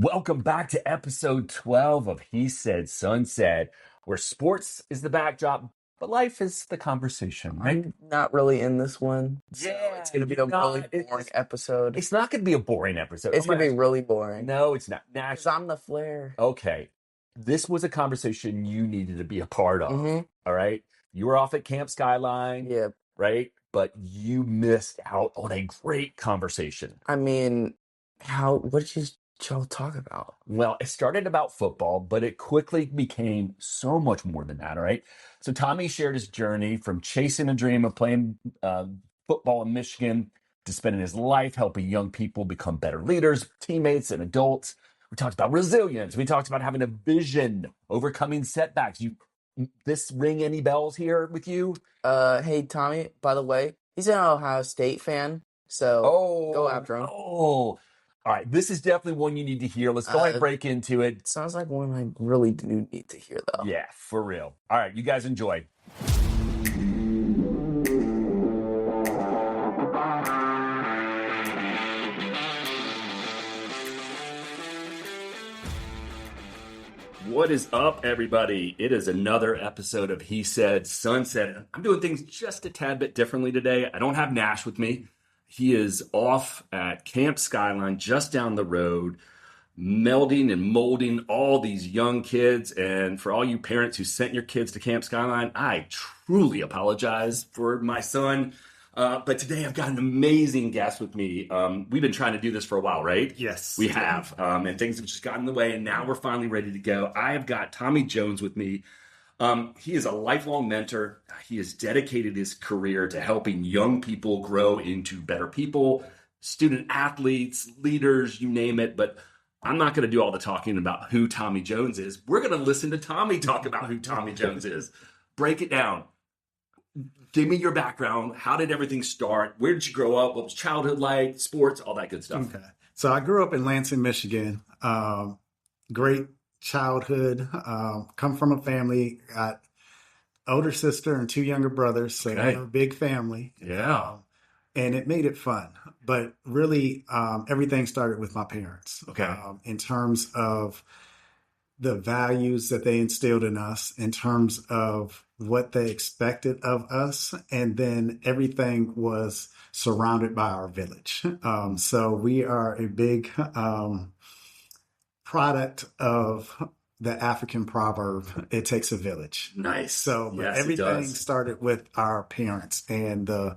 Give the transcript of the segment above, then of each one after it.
Welcome back to episode 12 of He Said, Son Said, where sports is the backdrop, but life is the conversation, right? I'm not really in this one. So Yeah, it's going to be you're a really not. boring episode. It's not going to be a boring episode. It's going to be really boring. No, it's not. Because I'm the flair. Okay. This was a conversation you needed to be a part of. Mhm. All right. You were off at Camp Skyline, Yeah. right? But you missed out on a great conversation. I mean, what did y'all talk about? Well, it started about football, but it quickly became so much more than that, all right? So Tommy shared his journey from chasing a dream of playing football in Michigan to spending his life helping young people become better leaders, teammates, and adults. We talked about resilience. We talked about having a vision, overcoming setbacks. This ring any bells here with you? Hey, Tommy, by the way, he's an Ohio State fan, so go after him. All right, this is definitely one you need to hear. Let's go ahead and break into it. Sounds like one I really do need to hear, though. Yeah, for real. All right, you guys enjoy. What is up, everybody? It is another episode of He Said, Son Said. I'm doing things just a tad bit differently today. I don't have Nash with me. He is off at Camp Skyline just down the road, melding and molding all these young kids. And for all you parents who sent your kids to Camp Skyline, I truly apologize for my son. But today I've got an amazing guest with me. We've been trying to do this for a while, right? Yes. We have. And things have just gotten in the way, and now we're finally ready to go. I have got Tommy Jones with me. He is a lifelong mentor. He has dedicated his career to helping young people grow into better people, student athletes, leaders, you name it. But I'm not going to do all the talking about who Tommy Jones is. We're going to listen to Tommy talk about who Tommy Jones is. Break it down. Give me your background. How did everything start? Where did you grow up? What was childhood like? Sports, all that good stuff. Okay. So I grew up in Lansing, Michigan. Great childhood. Come from a family, got older sister and two younger brothers. So Okay. we're a big family. Yeah. And it made it fun. But really, everything started with my parents. Okay. In terms of the values that they instilled in us, in terms of what they expected of us, and then everything was surrounded by our village. So we are a big product of the African proverb, it takes a village. Nice. So Yes, everything started with our parents and the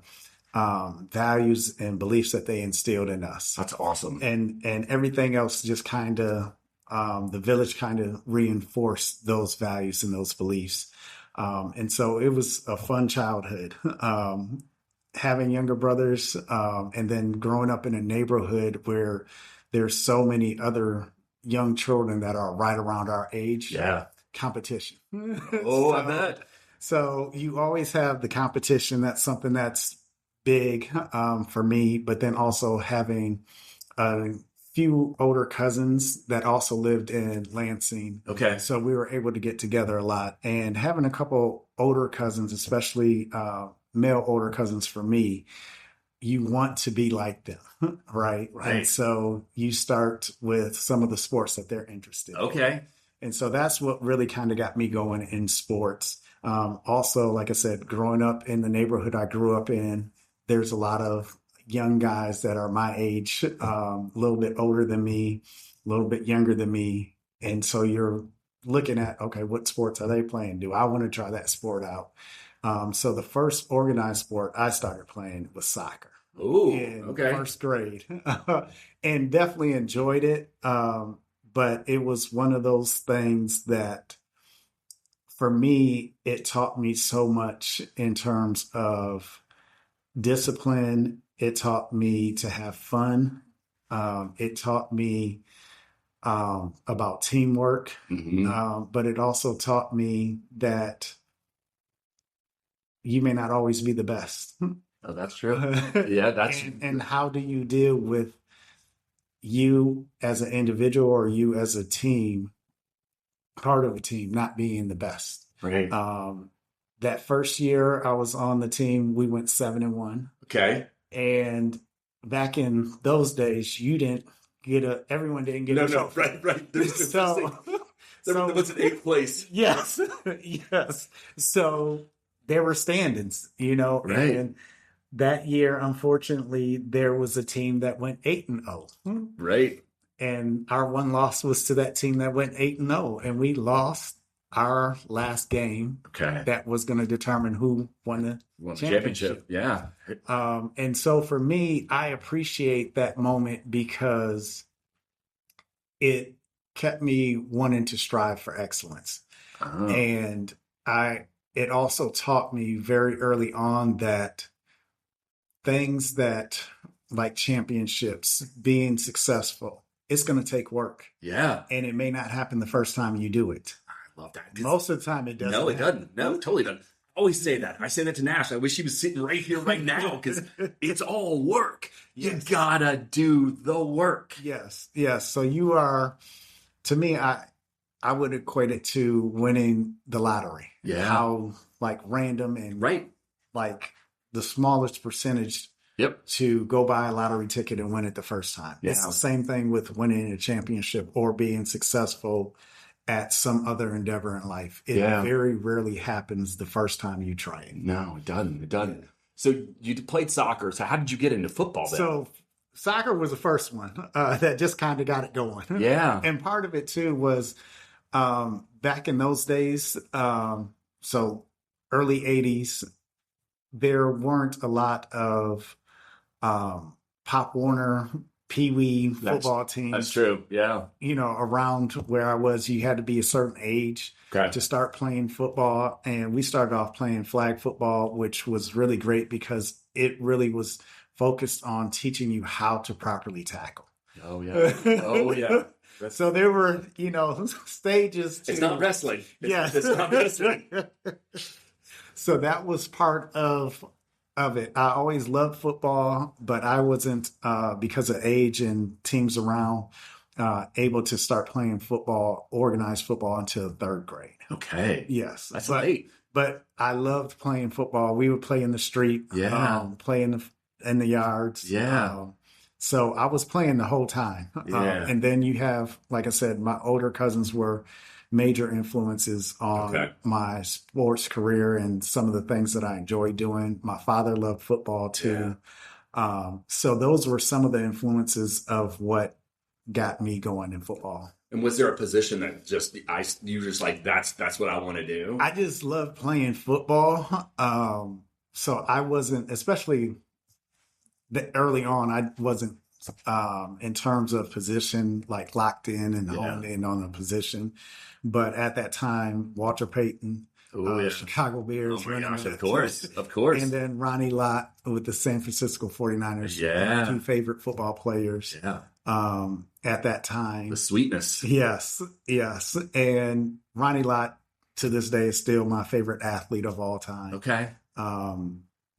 values and beliefs that they instilled in us. That's awesome. And everything else just kind of, the village kind of reinforced those values and those beliefs. And so it was a fun childhood. Having younger brothers, and then growing up in a neighborhood where there's so many other young children that are right around our age. Yeah. Competition. I bet. So you always have the competition. That's something that's big for me, but then also having a few older cousins that also lived in Lansing. Okay. So we were able to get together a lot, and having a couple older cousins, especially male older cousins for me, you want to be like them, right? Right. And so you start with some of the sports that they're interested in. Okay. And so that's what really kind of got me going in sports. Also, like I said, growing up in the neighborhood I grew up in, there's a lot of young guys that are my age, a little bit older than me, a little bit younger than me. And so you're looking at, okay, what sports are they playing? Do I want to try that sport out? So the first organized sport I started playing was soccer. Ooh, In okay. first grade. And definitely enjoyed it. But it was one of those things that, for me, it taught me so much in terms of discipline. It taught me to have fun. It taught me about teamwork. Mhm. But it also taught me that you may not always be the best. Oh, that's true. Yeah, that's and how do you deal with you as an individual or you as a team, part of a team, not being the best? right. That first year I was on the team, we went 7-1. Okay. And back in those days, you didn't everyone didn't get a trophy. Right. There's so there was an 8th place. Yes, yes. So there were standings, Right. and that year, unfortunately, there was a team that went 8-0. Right. And our one loss was to that team that went 8-0, and we lost our last game. Okay. That was going to determine who won the championship. Yeah. And so for me, I appreciate that moment because it kept me wanting to strive for excellence. Oh. And it also taught me very early on that things that like championships, being successful, it's going to take work. Yeah. And it may not happen the first time you do it. I love that. Most of the time it doesn't. No, it doesn't. No, totally doesn't. I always say that. I say that to Nash. I wish he was sitting right here, right now, because it's all work. You gotta do the work. Yes. So you are, to me, I would equate it to winning the lottery. Yeah. How like random and like the smallest percentage to go buy a lottery ticket and win it the first time. Yeah. It's the same thing with winning a championship or being successful at some other endeavor in life. It very rarely happens the first time you try it. No, it doesn't. It doesn't. Yeah. So you played soccer. So how did you get into football then? So soccer was the first one that just kind of got it going. Yeah. And part of it too was back in those days, so early 80s, there weren't a lot of Pop Warner, Pee Wee football teams. That's true. Yeah. Around where I was, you had to be a certain age to start playing football. And we started off playing flag football, which was really great because it really was focused on teaching you how to properly tackle. Oh, yeah. Oh, yeah. So there were, stages. It's not wrestling. It's not wrestling. So that was part of it. I always loved football, but I wasn't, because of age and teams around, able to start playing football, organized football until 3rd grade. Okay. Yes. That's late. But I loved playing football. We would play in the street, play in the yards. Yeah. So I was playing the whole time. And then you have, like I said, my older cousins were major influences on my sports career and some of the things that I enjoyed doing. My father loved football too. Yeah. So those were some of the influences of what got me going in football. And was there a position that you were just like, that's what I want to do? I just loved playing football. So I wasn't, especially early on, I wasn't in terms of position, like locked in and honed in on a position. But at that time, Walter Payton, Chicago Bears. Oh my gosh, of course. And then Ronnie Lott with the San Francisco 49ers. Yeah. 2 favorite football players. Yeah. At that time. The sweetness. Yes. And Ronnie Lott, to this day, is still my favorite athlete of all time. Okay.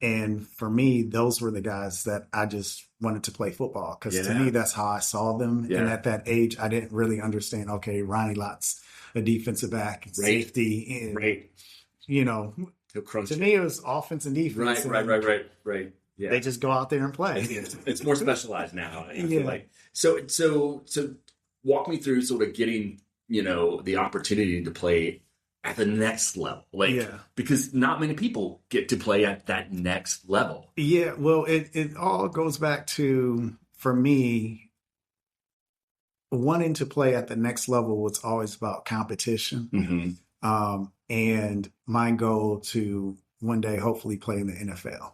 And for me, those were the guys that I just wanted to play football because to me, that's how I saw them. Yeah. And at that age, I didn't really understand, okay, Ronnie Lott's a defensive back, safety. And, to me, it was offense and defense. Right. Yeah. They just go out there and play. It's more specialized now. I feel like. So walk me through sort of getting, the opportunity to play at the next level, because not many people get to play at that next level. Yeah, well, it all goes back to, for me, wanting to play at the next level was always about competition. Mm-hmm. And my goal to one day hopefully play in the NFL.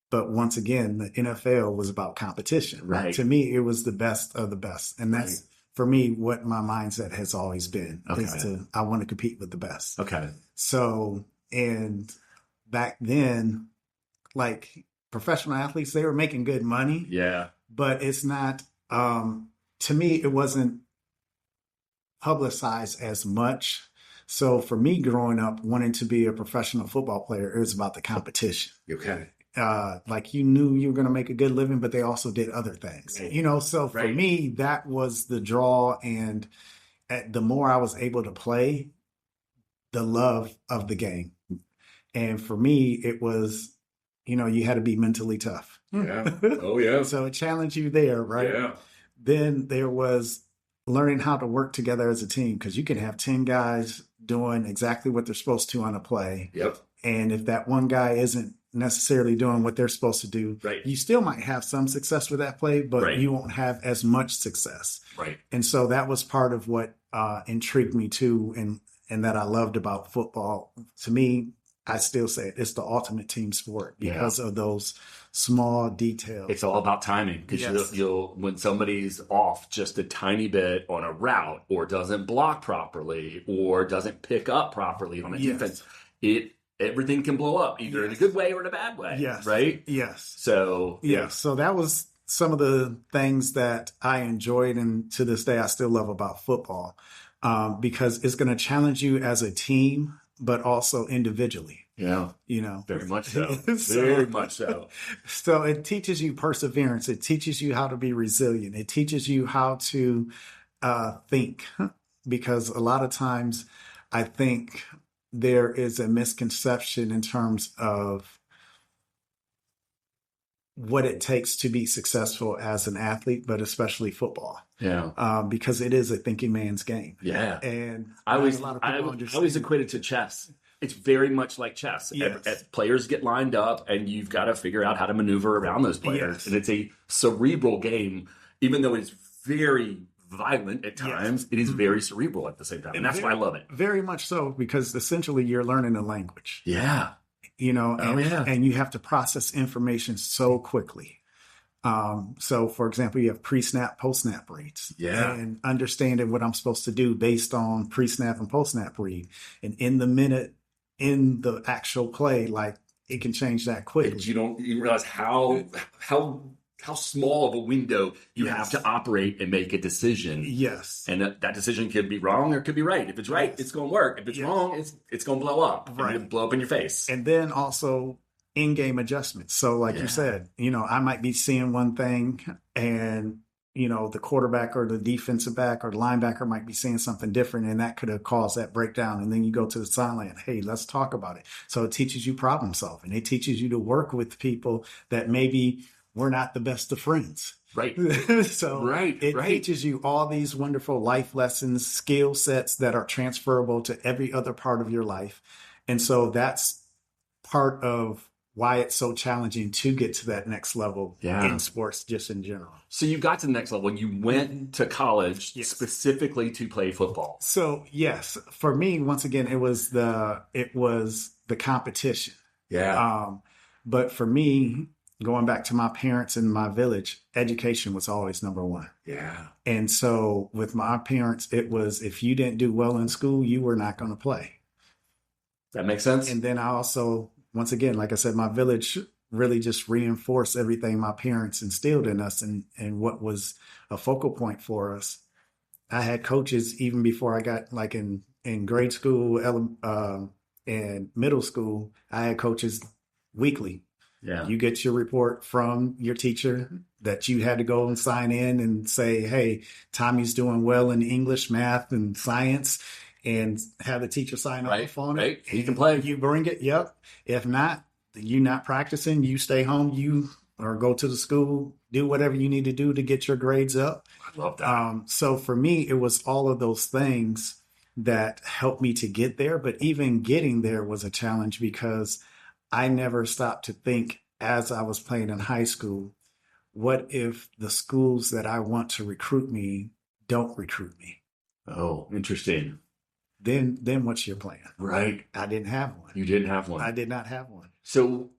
But once again, the NFL was about competition. Right. To me, it was the best of the best. And that's, for me, what my mindset has always been, is I want to compete with the best. Okay. So, and back then, like professional athletes, they were making good money. Yeah. But it's not, to me, it wasn't publicized as much. So for me growing up, wanting to be a professional football player, it was about the competition. Okay. Like you knew you were going to make a good living, but they also did other things, so for me, that was the draw. And the more I was able to play, the love of the game. And for me, it was, you had to be mentally tough. Yeah. Oh yeah. So it challenged you there. Right. Yeah. Then there was learning how to work together as a team, because you can have 10 guys doing exactly what they're supposed to on a play. Yep. And if that one guy isn't necessarily doing what they're supposed to do, Right. you still might have some success with that play, but Right. you won't have as much success. Right. And so that was part of what intrigued me too, and that I loved about football. To me, I still say it's the ultimate team sport because of those small details. It's all about timing, because you'll when somebody's off just a tiny bit on a route, or doesn't block properly, or doesn't pick up properly on a defense, everything can blow up either in a good way or in a bad way. Yes. Right. Yes. So So that was some of the things that I enjoyed, and to this day I still love about football, because it's going to challenge you as a team, but also individually. Yeah. Very much so. Very much so. So it teaches you perseverance. It teaches you how to be resilient. It teaches you how to think, because a lot of times I think there is a misconception in terms of what it takes to be successful as an athlete, but especially football. Yeah. Because it is a thinking man's game. Yeah. And I always equate it to chess. It's very much like chess. Yes. As players get lined up, and you've got to figure out how to maneuver around those players. Yes. And it's a cerebral game, even though it's very violent at times. It is very cerebral at the same time. And that's why I love it. Very much so, because essentially you're learning a language. Yeah. And you have to process information so quickly. So, for example, you have pre-snap, post-snap reads. Yeah. And understanding what I'm supposed to do based on pre-snap and post-snap read. And in the minute, in the actual play, like, it can change that quickly. And you realize how small of a window you have to operate and make a decision. Yes. And that decision could be wrong or it could be right. If it's right, it's going to work. If it's wrong, it's going to blow up. Right. And blow up in your face. And then also in-game adjustments. So like you said, I might be seeing one thing, and, the quarterback or the defensive back or the linebacker might be seeing something different, and that could have caused that breakdown. And then you go to the sideline, hey, let's talk about it. So it teaches you problem solving. It teaches you to work with people that maybe we're not the best of friends. Right. So it teaches you all these wonderful life lessons, skill sets that are transferable to every other part of your life. And so that's part of why it's so challenging to get to that next level in sports, just in general. So you got to the next level when you went to college specifically to play football. So yes, for me, once again, it was the competition. Yeah. But for me, going back to my parents and my village, education was always number one. Yeah. And so with my parents, it was, if you didn't do well in school, you were not going to play. That makes sense. And then I also, once again, like I said, my village really just reinforced everything my parents instilled in us, and what was a focal point for us. I had coaches even before I got, like, in grade school and middle school. I had coaches weekly. Yeah. You get your report from your teacher that you had to go and sign in and say, hey, Tommy's doing well in English, math, and science, and have the teacher sign off on it. He can play. You bring it. Yep. If not, you're not practicing. You stay home. Or go to the school, do whatever you need to do to get your grades up. I love that. So for me, it was all of those things that helped me to get there. But even getting there was a challenge, because I never stopped to think, as I was playing in high school, what if the schools that I want to recruit me don't recruit me? Oh, interesting. Then what's your plan? Right. I didn't have one. You didn't have one. I did not have one. So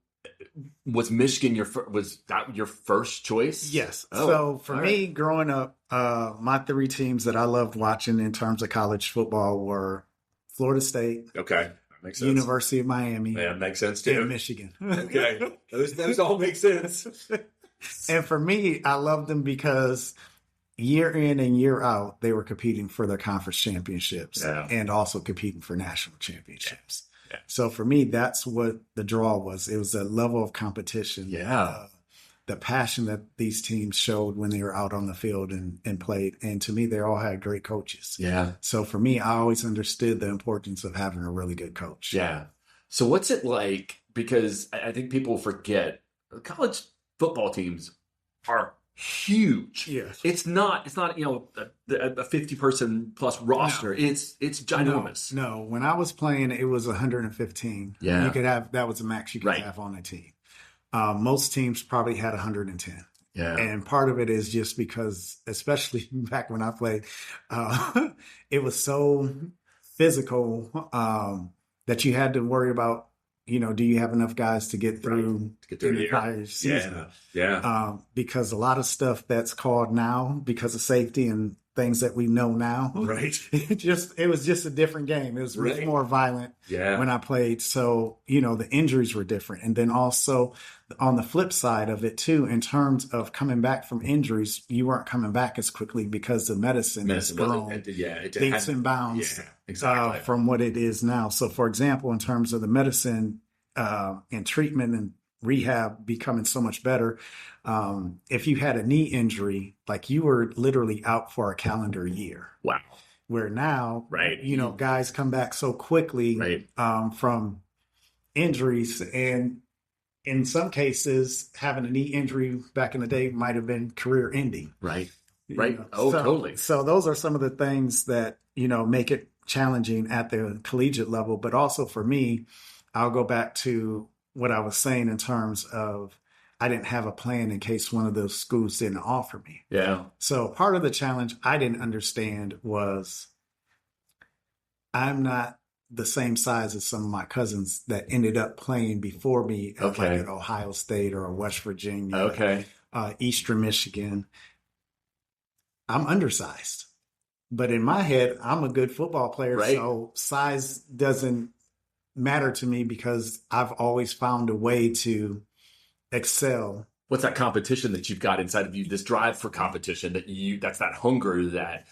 was Michigan was that your first choice? Yes. Oh, so for me, growing up, my three teams that I loved watching in terms of college football were Florida State. Okay. Makes sense. University of Miami. Yeah, makes sense too. And Michigan. Okay. Those all make sense. And for me, I loved them because year in and year out, they were competing for their conference championships and also competing for national championships. Yeah. So for me, that's what the draw was. It was a level of competition. Yeah. The passion that these teams showed when they were out on the field and played. And to me, they all had great coaches. Yeah. So for me, I always understood the importance of having a really good coach. Yeah. So what's it like? Because I think people forget college football teams are huge. Yes. It's not, a 50-person plus roster. No. It's ginormous. No, when I was playing, it was 115. Yeah. You could have, that was the max you could Right. have on a team. Most teams probably had 110. Yeah. And part of it is just because, especially back when I played, it was so physical that you had to worry about, do you have enough guys to get through the entire season? Yeah. Because a lot of stuff that's called now because of safety and things that we know now, Right. it was just a different game. It was much more violent when I played. So, the injuries were different. And then also on the flip side of it too, in terms of coming back from injuries, you weren't coming back as quickly because the medicine has grown leaps and bounds from what it is now. So for example, in terms of the medicine and treatment and rehab becoming so much better, if you had a knee injury, like you were literally out for a calendar year. Wow. Where now, guys come back so quickly from injuries, and in some cases, having a knee injury back in the day might have been career ending. Right. Totally. So those are some of the things that, make it challenging at the collegiate level. But also for me, I'll go back to what I was saying in terms of I didn't have a plan in case one of those schools didn't offer me. Yeah. So part of the challenge I didn't understand was I'm not the same size as some of my cousins that ended up playing before me at Ohio State or West Virginia, Eastern Michigan. I'm undersized. But in my head, I'm a good football player, so size doesn't matter to me because I've always found a way to excel. What's that competition that you've got inside of you? This drive for competition that's that hunger that,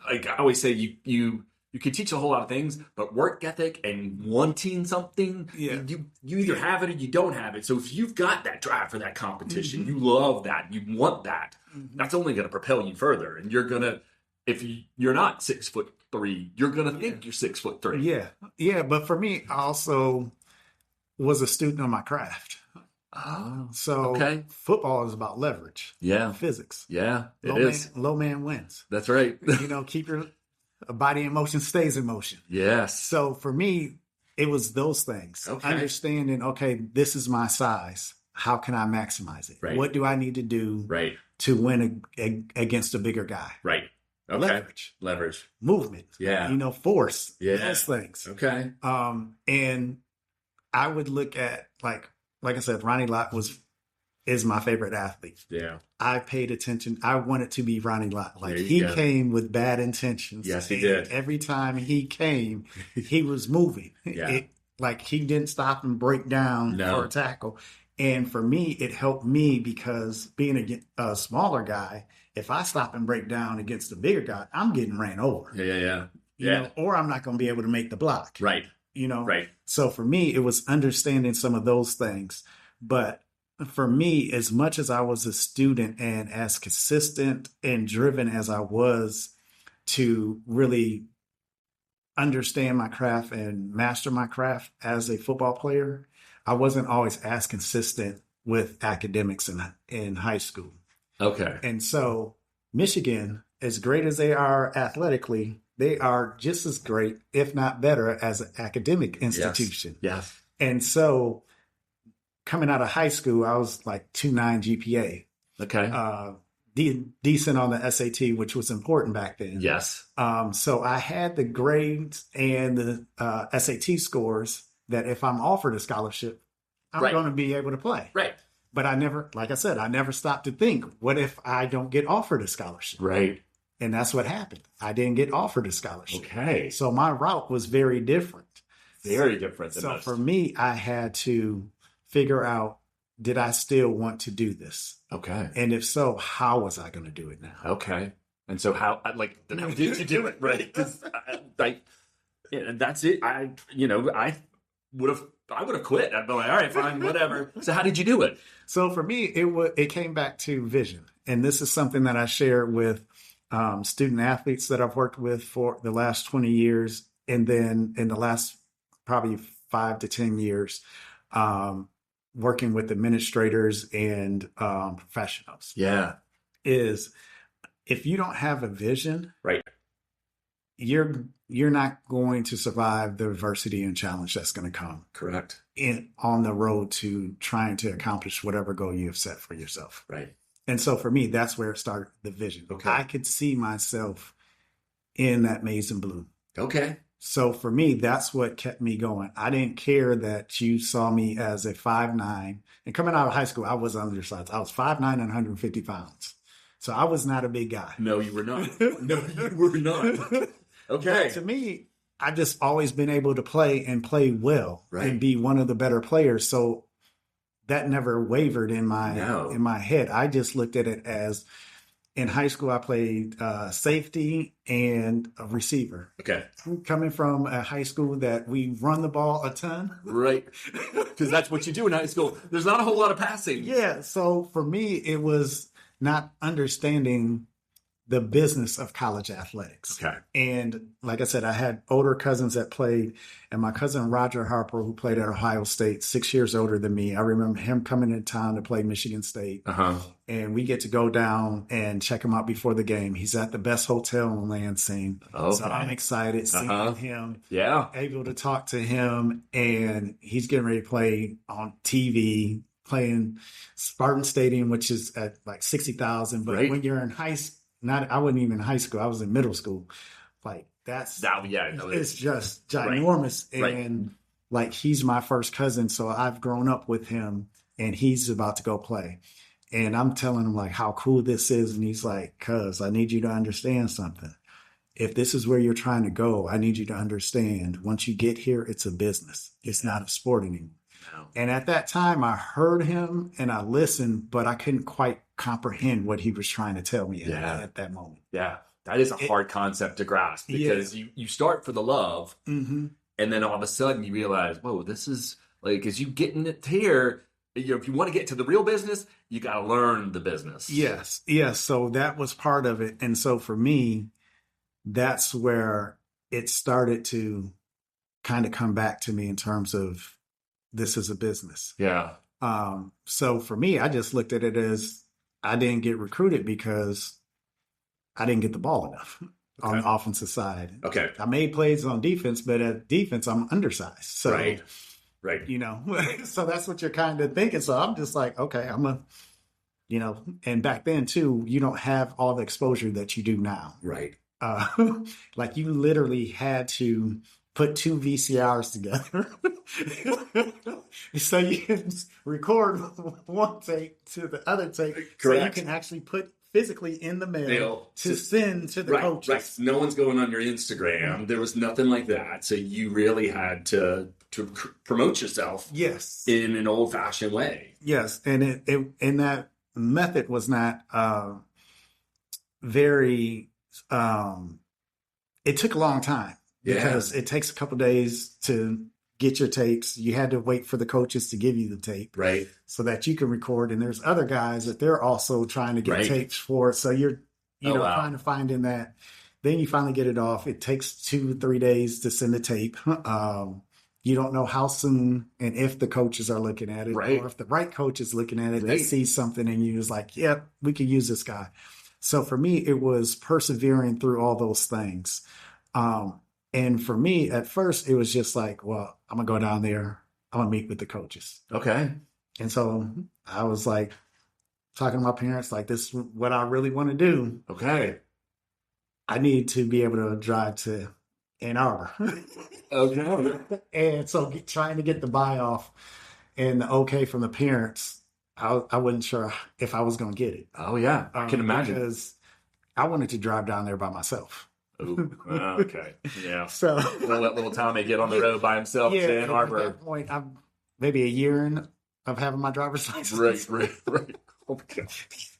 like I always say, you can teach a whole lot of things, but work ethic and wanting something, you either have it or you don't have it. So if you've got that drive for that competition, you love that, you want that, that's only going to propel you further. And you're going to, if you're not 6'3", you're going to think you're 6'3". Yeah. But for me, I also was a student of my craft. So football is about leverage. Yeah. Physics. Yeah. Low man wins. That's right. Keep your body in motion, stays in motion. Yes. So for me, it was those things. Understanding, this is my size. How can I maximize it? Right. What do I need to do to win against a bigger guy? Right. Okay. Leverage. Movement. Yeah. Force. Yeah. Those things. Okay. And I would look at, like I said, Ronnie Lott is my favorite athlete. Yeah. I paid attention. I wanted to be Ronnie Lott. He came with bad intentions. Yes, he did. Every time he came, he was moving. Yeah. He didn't stop and break down for a tackle. And for me, it helped me because being a smaller guy, if I stop and break down against a bigger guy, I'm getting ran over. Yeah. Or I'm not going to be able to make the block. Right. Right. So for me, it was understanding some of those things. But for me, as much as I was a student and as consistent and driven as I was to really understand my craft and master my craft as a football player, I wasn't always as consistent with academics in high school. Okay. And so Michigan, as great as they are athletically, they are just as great, if not better, as an academic institution. Yes. And so coming out of high school, I was like 2.9 GPA. Okay. Decent on the SAT, which was important back then. Yes. So I had the grades and the SAT scores that if I'm offered a scholarship, I'm going to be able to play. Right. But I never stopped to think, what if I don't get offered a scholarship? Right. And that's what happened. I didn't get offered a scholarship. Okay. So my route was very different. Very different than most. So for me, I had to figure out, did I still want to do this? Okay. And if so, how was I going to do it now? Okay. And so how did you do it? Right. Because that's it. I would have quit. I'd be like, all right, fine, whatever. So how did you do it? So for me, it came back to vision. And this is something that I share with student athletes that I've worked with for the last 20 years. And then in the last probably 5 to 10 years, working with administrators and professionals Yeah. is if you don't have a vision, Right. you're not going to survive the adversity and challenge that's going to come Correct. on the road to trying to accomplish whatever goal you have set for yourself. Right. And so for me, that's where it started, the vision. Okay. I could see myself in that maize and blue. Okay. So for me, that's what kept me going. I didn't care that you saw me as a 5'9", and coming out of high school, I was undersized. I was 5'9" and 150 pounds. So I was not a big guy. No, you were not. No, you were not. Okay. But to me, I just always been able to play and play well and be one of the better players. So that never wavered in my head. I just looked at it as in high school, I played safety and a receiver. Okay. Coming from a high school that we run the ball a ton. Right. Because that's what you do in high school. There's not a whole lot of passing. Yeah. So for me, it was not understanding the business of college athletics. Okay. And like I said, I had older cousins that played, and my cousin Roger Harper, who played at Ohio State, 6 years older than me. I remember him coming in town to play Michigan State. And we get to go down and check him out before the game. He's at the best hotel in Lansing. Okay. So I'm excited seeing him. Yeah. Able to talk to him, and he's getting ready to play on TV, playing Spartan Stadium, which is at like 60,000. But when you're in high school, I wasn't even in high school. I was in middle school. Like it's just ginormous. Right. And like, he's my first cousin. So I've grown up with him, and he's about to go play. And I'm telling him like how cool this is. And he's like, cuz I need you to understand something. If this is where you're trying to go, I need you to understand once you get here, it's a business. It's not a sport anymore. No. And at that time, I heard him and I listened, but I couldn't quite comprehend what he was trying to tell me at that moment. Yeah. That is a hard concept to grasp because you start for the love and then all of a sudden you realize, whoa, this is like, as you getting it here, if you want to get to the real business, you got to learn the business. Yes. Yes. So that was part of it. And so for me, that's where it started to kind of come back to me in terms of this is a business. Yeah. So for me, I just looked at it as I didn't get recruited because I didn't get the ball enough on the offensive side. Okay. I made plays on defense, but at defense, I'm undersized. So, right. You know, so that's what you're kind of thinking. So I'm just like, okay, and back then too, you don't have all the exposure that you do now. Right. Like you literally had to put two VCRs together so you can record one tape to the other tape. Correct. So you can actually put physically in the mail to send to the coaches. Right. No one's going on your Instagram. There was nothing like that. So you really had to promote yourself. Yes. In an old fashioned way. Yes. And and that method was not very it took a long time because it takes a couple days to get your tapes. You had to wait for the coaches to give you the tape, right, so that you can record. And there's other guys that they're also trying to get tapes for it. So you're trying to find in that. Then you finally get it off. It takes 2-3 days to send the tape. You don't know how soon and if the coaches are looking at it, or if the right coach is looking at it, they see something in you is like, yeah, we could use this guy. So for me, it was persevering through all those things. And for me, at first, it was just like, well, I'm going to go down there. I'm going to meet with the coaches. Okay. And so I was like talking to my parents, like, this is what I really want to do. Okay. I need to be able to drive to Ann Arbor. Okay. And so trying to get the buy off and the okay from the parents, I wasn't sure if I was going to get it. Oh, yeah. I can imagine. Because I wanted to drive down there by myself. Ooh, okay. Yeah. So let little Tommy get on the road by himself to Ann Arbor. At that point, I'm maybe a year in of having my driver's license. Right. Oh my God.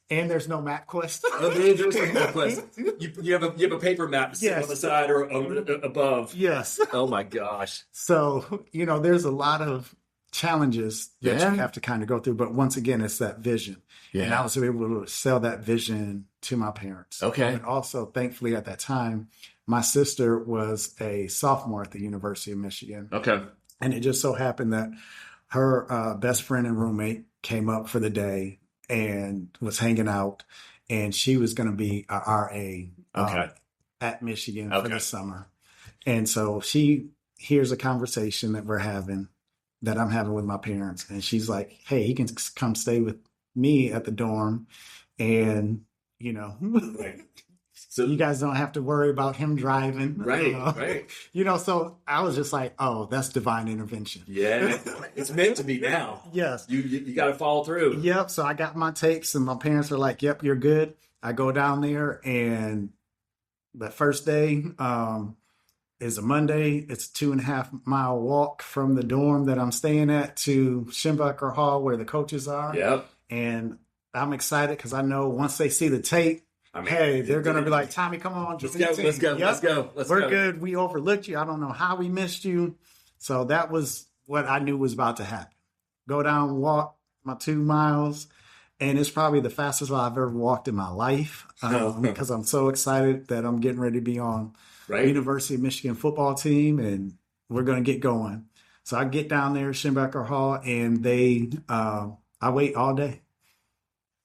And there's no MapQuest. There's no MapQuest. You have a paper map sitting on the side or above. Yes. Oh my gosh. So, there's a lot of challenges that you have to kind of go through. But once again, it's that vision. Yeah. And I was able to sell that vision to my parents. Okay. But also, thankfully, at that time, my sister was a sophomore at the University of Michigan. Okay. And it just so happened that her best friend and roommate came up for the day and was hanging out, and she was going to be a RA at Michigan for the summer. And so she hears a conversation that I'm having with my parents, and she's like, "Hey, he can come stay with me at the dorm, and so you guys don't have to worry about him driving." Right. So I was just like, "Oh, that's divine intervention." Yeah, it's meant to be now. Yes, you got to follow through. Yep. So I got my tapes, and my parents are like, "Yep, you're good." I go down there, and the first day is a Monday. It's a 2.5-mile walk from the dorm that I'm staying at to Schimbacher Hall where the coaches are. Yep. And I'm excited because I know once they see the tape, they're going to be like, "Tommy, come on. Let's go. We're good. We overlooked you. I don't know how we missed you." So that was what I knew was about to happen. Go down, walk my 2 miles. And it's probably the fastest I've ever walked in my life because I'm so excited that I'm getting ready to be on University of Michigan football team, and we're going to get going. So I get down there, Schimbacher Hall, and I wait all day.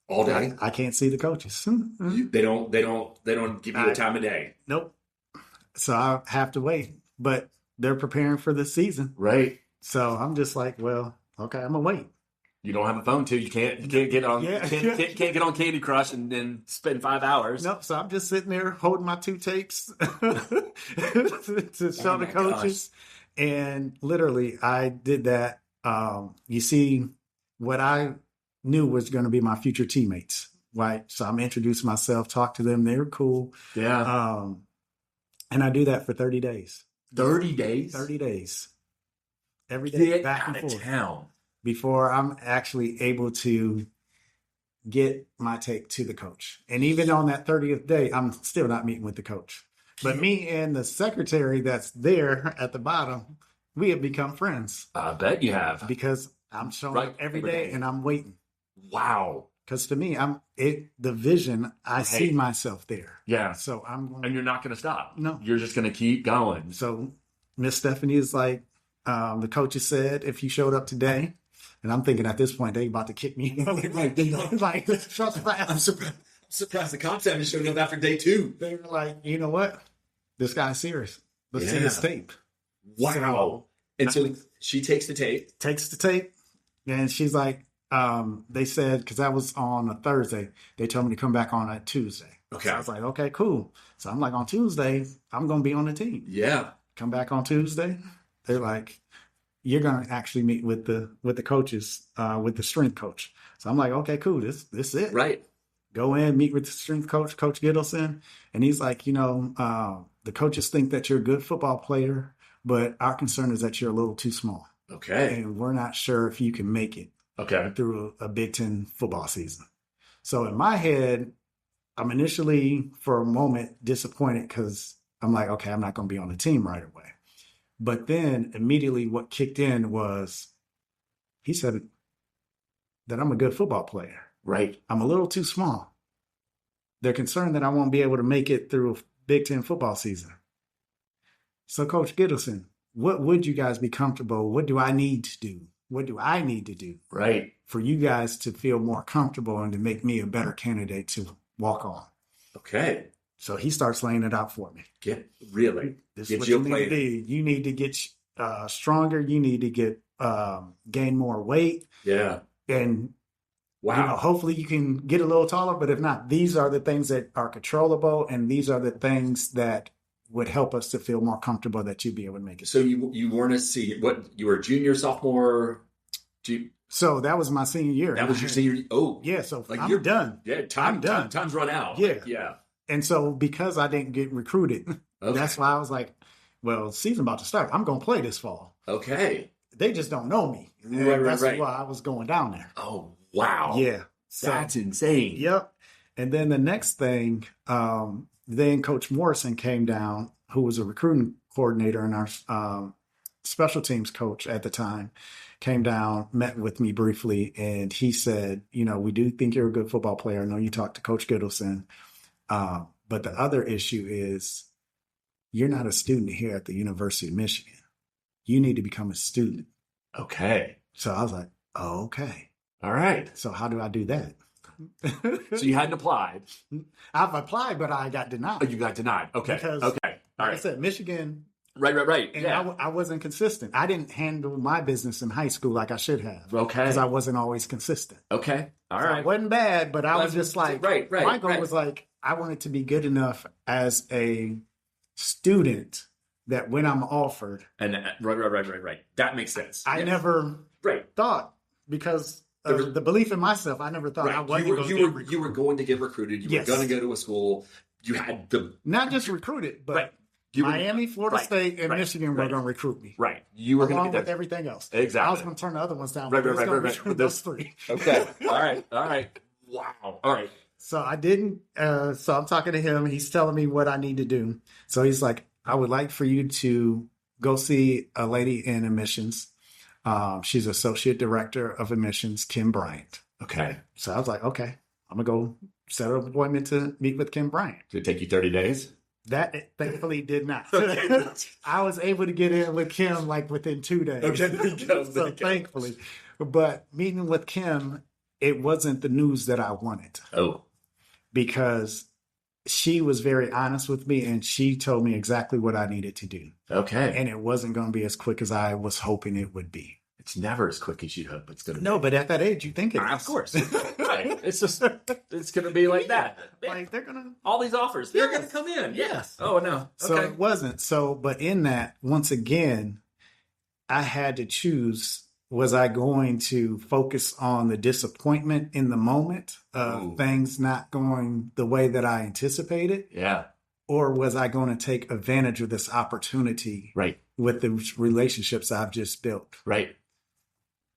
All day? I can't see the coaches. They don't give you a time of day. Nope. So I have to wait, but they're preparing for the season. Right. So I'm just like, well, okay, I'm going to wait. You don't have a phone too. You can't get on. Can't get on Candy Crush and then spend 5 hours. Nope. So I'm just sitting there holding my 2 tapes to show the coaches, and literally I did that. You see, what I knew was going to be my future teammates, right? So I'm introducing myself, talk to them. They were cool. Yeah. And I do that for 30 days. 30 days. 30 days. Every day, Get back and out of forth. Town. Before I'm actually able to get my tape to the coach. And even on that 30th day, I'm still not meeting with the coach. But me and the secretary that's there at the bottom, we have become friends. I bet you have. Because I'm showing up every day and I'm waiting. Wow. Because to me, the vision, I see myself there. Yeah. So and you're not going to stop. No. You're just going to keep going. So Miss Stephanie is like, the coaches said, if you showed up today, and I'm thinking at this point, they about to kick me. Like, trust me. I'm surprised the cops haven't shown up after day 2. They were like, you know what? This guy's serious. Let's see his tape. Wow. And so she takes the tape. And she's like, they said, because that was on a Thursday, they told me to come back on a Tuesday. Okay. So I was like, okay, cool. So I'm like, on Tuesday, I'm going to be on the team. Yeah. Come back on Tuesday. They're like, you're going to actually meet with the coaches, with the strength coach. So I'm like, okay, cool. This is it. Right. Go in, meet with the strength coach, Coach Gittleson. And he's like, the coaches think that you're a good football player, but our concern is that you're a little too small. Okay. And we're not sure if you can make it through a Big Ten football season. So in my head, I'm initially, for a moment, disappointed because I'm like, okay, I'm not going to be on the team right away. But then immediately what kicked in was he said that I'm a good football player. Right. I'm a little too small. They're concerned that I won't be able to make it through a Big Ten football season. So Coach Gittleson, what would you guys be comfortable? What do I need to do? What do I need to do? Right. For you guys to feel more comfortable and to make me a better candidate to walk on. Okay. So he starts laying it out for me. This is what you need to do. You need to get stronger. You need to get gain more weight. Yeah. And wow. Hopefully you can get a little taller. But if not, these are the things that are controllable, and these are the things that would help us to feel more comfortable that you'd be able to make it. So you weren't a senior. What, you were a junior, sophomore? So that was my senior year. That was your senior year? Oh. Yeah, so like I'm done. Yeah, I'm done. Time's run out. Yeah. Like, yeah. And so because I didn't get recruited, that's why I was like, well, season about to start. I'm going to play this fall. Okay. They just don't know me. That's why I was going down there. Oh, wow. Yeah. So, that's insane. Yep. And then the next thing, then Coach Morrison came down, who was a recruiting coordinator and our special teams coach at the time, came down, met with me briefly, and he said, we do think you're a good football player. I know you talked to Coach Gittleson. But the other issue is you're not a student here at the University of Michigan. You need to become a student. Okay. So I was like, oh, okay. All right. So how do I do that? So you hadn't applied. I've applied, but I got Oh, denied. you got denied. Okay. Because, Okay. All like I right. said, Michigan, Right. and Yeah. I wasn't consistent. I didn't handle my business in high school like I should have. Okay. Because I wasn't always consistent. Okay. All So right. it wasn't bad, but I was just like, Right. my goal was like, I wanted to be good enough as a student that when I'm offered, And right. That makes sense. I Yes. never Right. thought, because of the belief in myself, I never thought I Right. wasn't going to get recruited. You were going to get recruited. You Yes. were going to go to a school. You had the Not just recruited, but right. You were, Miami, Florida right, State, and right, Michigan were right. going to recruit me. right. You were going Along to get with that. everything else. Exactly. I was going to turn the other ones down. Right. but it was gonna recruit those three. Okay. All right. Wow. All right. So I didn't. So I'm talking to him. He's telling me what I need to do. So he's like, I would like for you to go see a lady in admissions. She's associate director of admissions, Kim Bryant. Okay. So I was like, okay, I'm gonna go set up an appointment to meet with Kim Bryant. Did it take you 30 days? That thankfully did not. Okay. I was able to get in with Kim like within 2 days. Okay, there you go. So thankfully, but meeting with Kim, it wasn't the news that I wanted. Oh. Because she was very honest with me and she told me exactly what I needed to do. Okay. And it wasn't going to be as quick as I was hoping it would be. It's never as quick as you hope it's going to be. No, but at that age, you think it is. Of course. Right. It's just, it's going to be like that. Like they're going to. All these offers, they're Yes. going to come in. Yes. Oh, no. So Okay. it wasn't. So, but in that, once again, I had to choose, was I going to focus on the disappointment in the moment of Ooh. things not going the way that I anticipated? Yeah. Or was I going to take advantage of this opportunity Right. with the relationships I've just built? Right.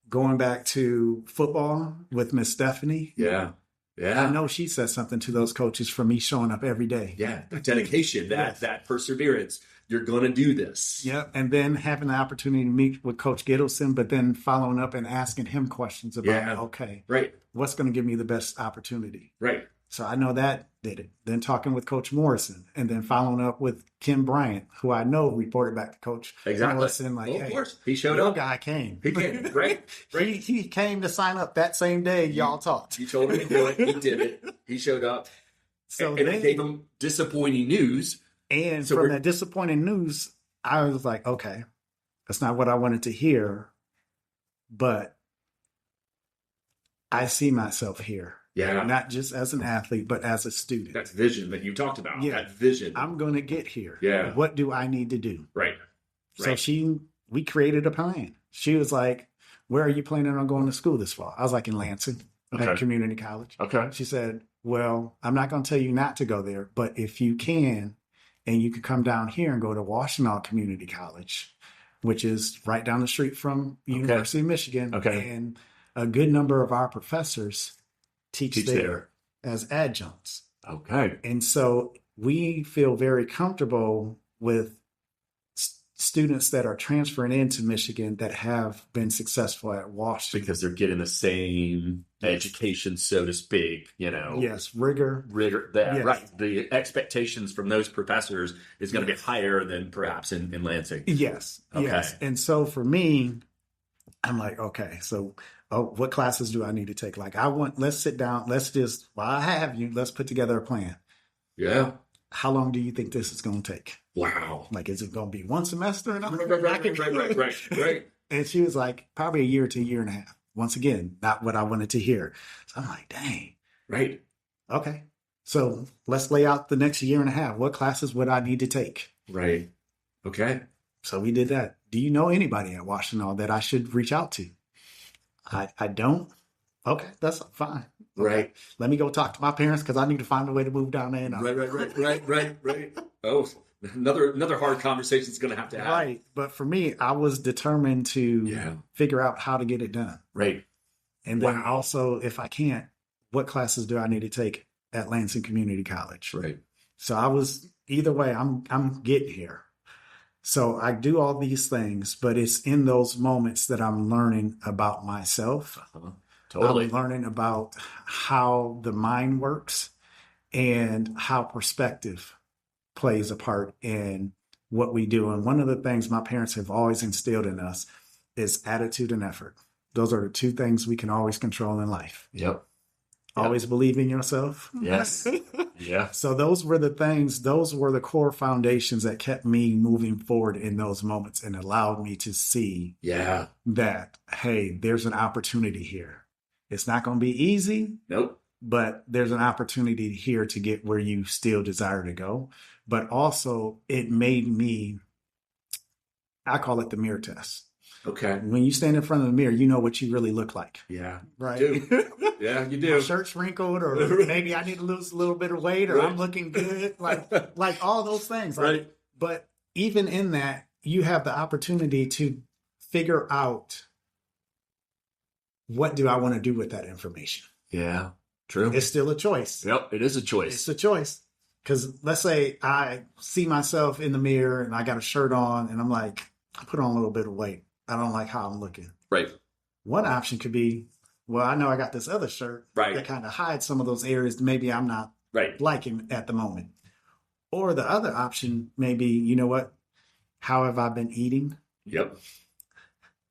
Going back to football with Miss Stephanie, Yeah. Yeah. I know she said something to those coaches for me showing up every day. Yeah. That dedication, Yes. that perseverance. You're going to do this. Yep. And then having the opportunity to meet with Coach Gittleson, but then following up and asking him questions about, Yeah. okay, Right. what's going to give me the best opportunity? Right. So I know that did it. Then talking with Coach Morrison and then following up with Kim Bryant, who I know reported back to Coach Exactly. Morrison, like, Well, of hey, course. He showed your up. guy came. He came. Right. Right. He came to sign up that same day y'all talked. You told him to do it. He did it. He showed up. So and then, it gave him disappointing news. and so from we're- that disappointing news, I was like, okay, that's not what I wanted to hear, but I see myself here. Yeah. Not just as an athlete, but as a student. That's vision that you talked about. Yeah. That vision. I'm going to get here. Yeah. What do I need to do? Right. So Right. we created a plan. She was like, where are you planning on going to school this fall? I was like, in Lansing, Okay. at community college. Okay. She said, well, I'm not going to tell you not to go there, but if you can, and you could come down here and go to Washtenaw Community College, which is right down the street from University of Michigan. Okay. And a good number of our professors teach there as adjuncts. Okay. And so we feel very comfortable with students that are transferring into Michigan that have been successful at Washington. Because they're getting the same education, so to speak, Yes, rigor. That, Yes. Right. The expectations from those professors is going to be higher than perhaps in Lansing. Yes. Okay. Yes. And so for me, I'm like, okay, so what classes do I need to take? Like, let's sit down. Let's just, while I have you, let's put together a plan. Yeah. How long do you think this is going to take? Wow. Like, is it going to be one semester? And Right. And she was like, probably a year to a year and a half. Once again, not what I wanted to hear. So I'm like, dang. Right. Okay. So let's lay out the next year and a half. What classes would I need to take? Right. Okay. So we did that. Do you know anybody at Washington that I should reach out to? I don't. Okay, that's fine. Okay. Right. Let me go talk to my parents because I need to find a way to move down there. Right. Oh, another hard conversation is going to have. Right. But for me, I was determined to figure out how to get it done. Right. And then also, if I can't, what classes do I need to take at Lansing Community College? Right. So I was, either way, I'm getting here. So I do all these things, but it's in those moments that I'm learning about myself. Totally. I'm learning about how the mind works and how perspective plays a part in what we do. And one of the things my parents have always instilled in us is attitude and effort. Those are the two things we can always control in life. Yep. Always believe in yourself. Yes. Yeah. So those were the things, those were the core foundations that kept me moving forward in those moments and allowed me to see that, hey, there's an opportunity here. It's not going to be easy. Nope. But there's an opportunity here to get where you still desire to go. But also it made me, I call it the mirror test. Okay. When you stand in front of the mirror, you know what you really look like. Yeah. Right. You do. Yeah, you do. My shirt's wrinkled, or maybe I need to lose a little bit of weight, or I'm looking good. Like all those things. Right. But even in that, you have the opportunity to figure out, what do I want to do with that information? Yeah. True. It's still a choice. Yep. It is a choice. It's a choice. Because let's say I see myself in the mirror and I got a shirt on and I'm like, I put on a little bit of weight. I don't like how I'm looking. Right. One option could be, well, I know I got this other shirt that kind of hides some of those areas maybe I'm not liking at the moment. Or the other option may be, you know what? How have I been eating? Yep.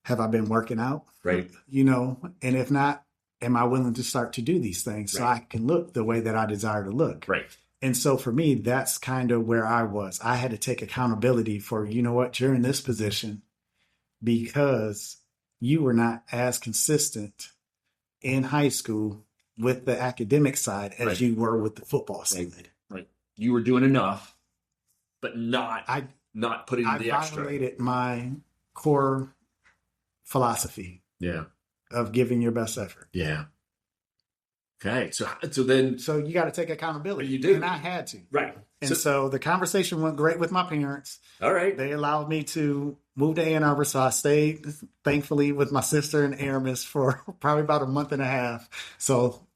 Have I been working out? Right. You know, and if not, am I willing to start to do these things so I can look the way that I desire to look? Right. And so for me, that's kind of where I was. I had to take accountability for, you know what, you're in this position because you were not as consistent in high school with the academic side as you were with the football side. Right. You were doing enough, but not putting in the extra. I violated my core philosophy of giving your best effort. Yeah. Okay. So you got to take accountability. You do. And I had to. Right. And so the conversation went great with my parents. All right. They allowed me to move to Ann Arbor. So I stayed, thankfully, with my sister in Aramis for probably about a month and a half. So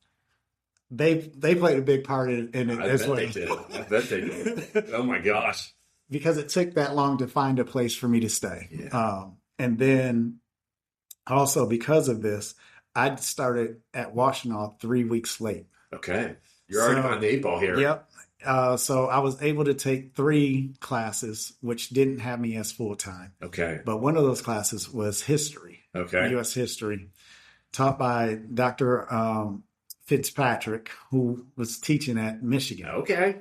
they played a big part in it as well. I bet they did. Oh my gosh. Because it took that long to find a place for me to stay. Yeah. And then also because of this, I started at Washtenaw 3 weeks late. Okay. You're already behind the eight ball here. Yep. So I was able to take 3 classes, which didn't have me as full-time. Okay. But one of those classes was history. Okay. U.S. history, taught by Dr. Fitzpatrick, who was teaching at Michigan. Okay.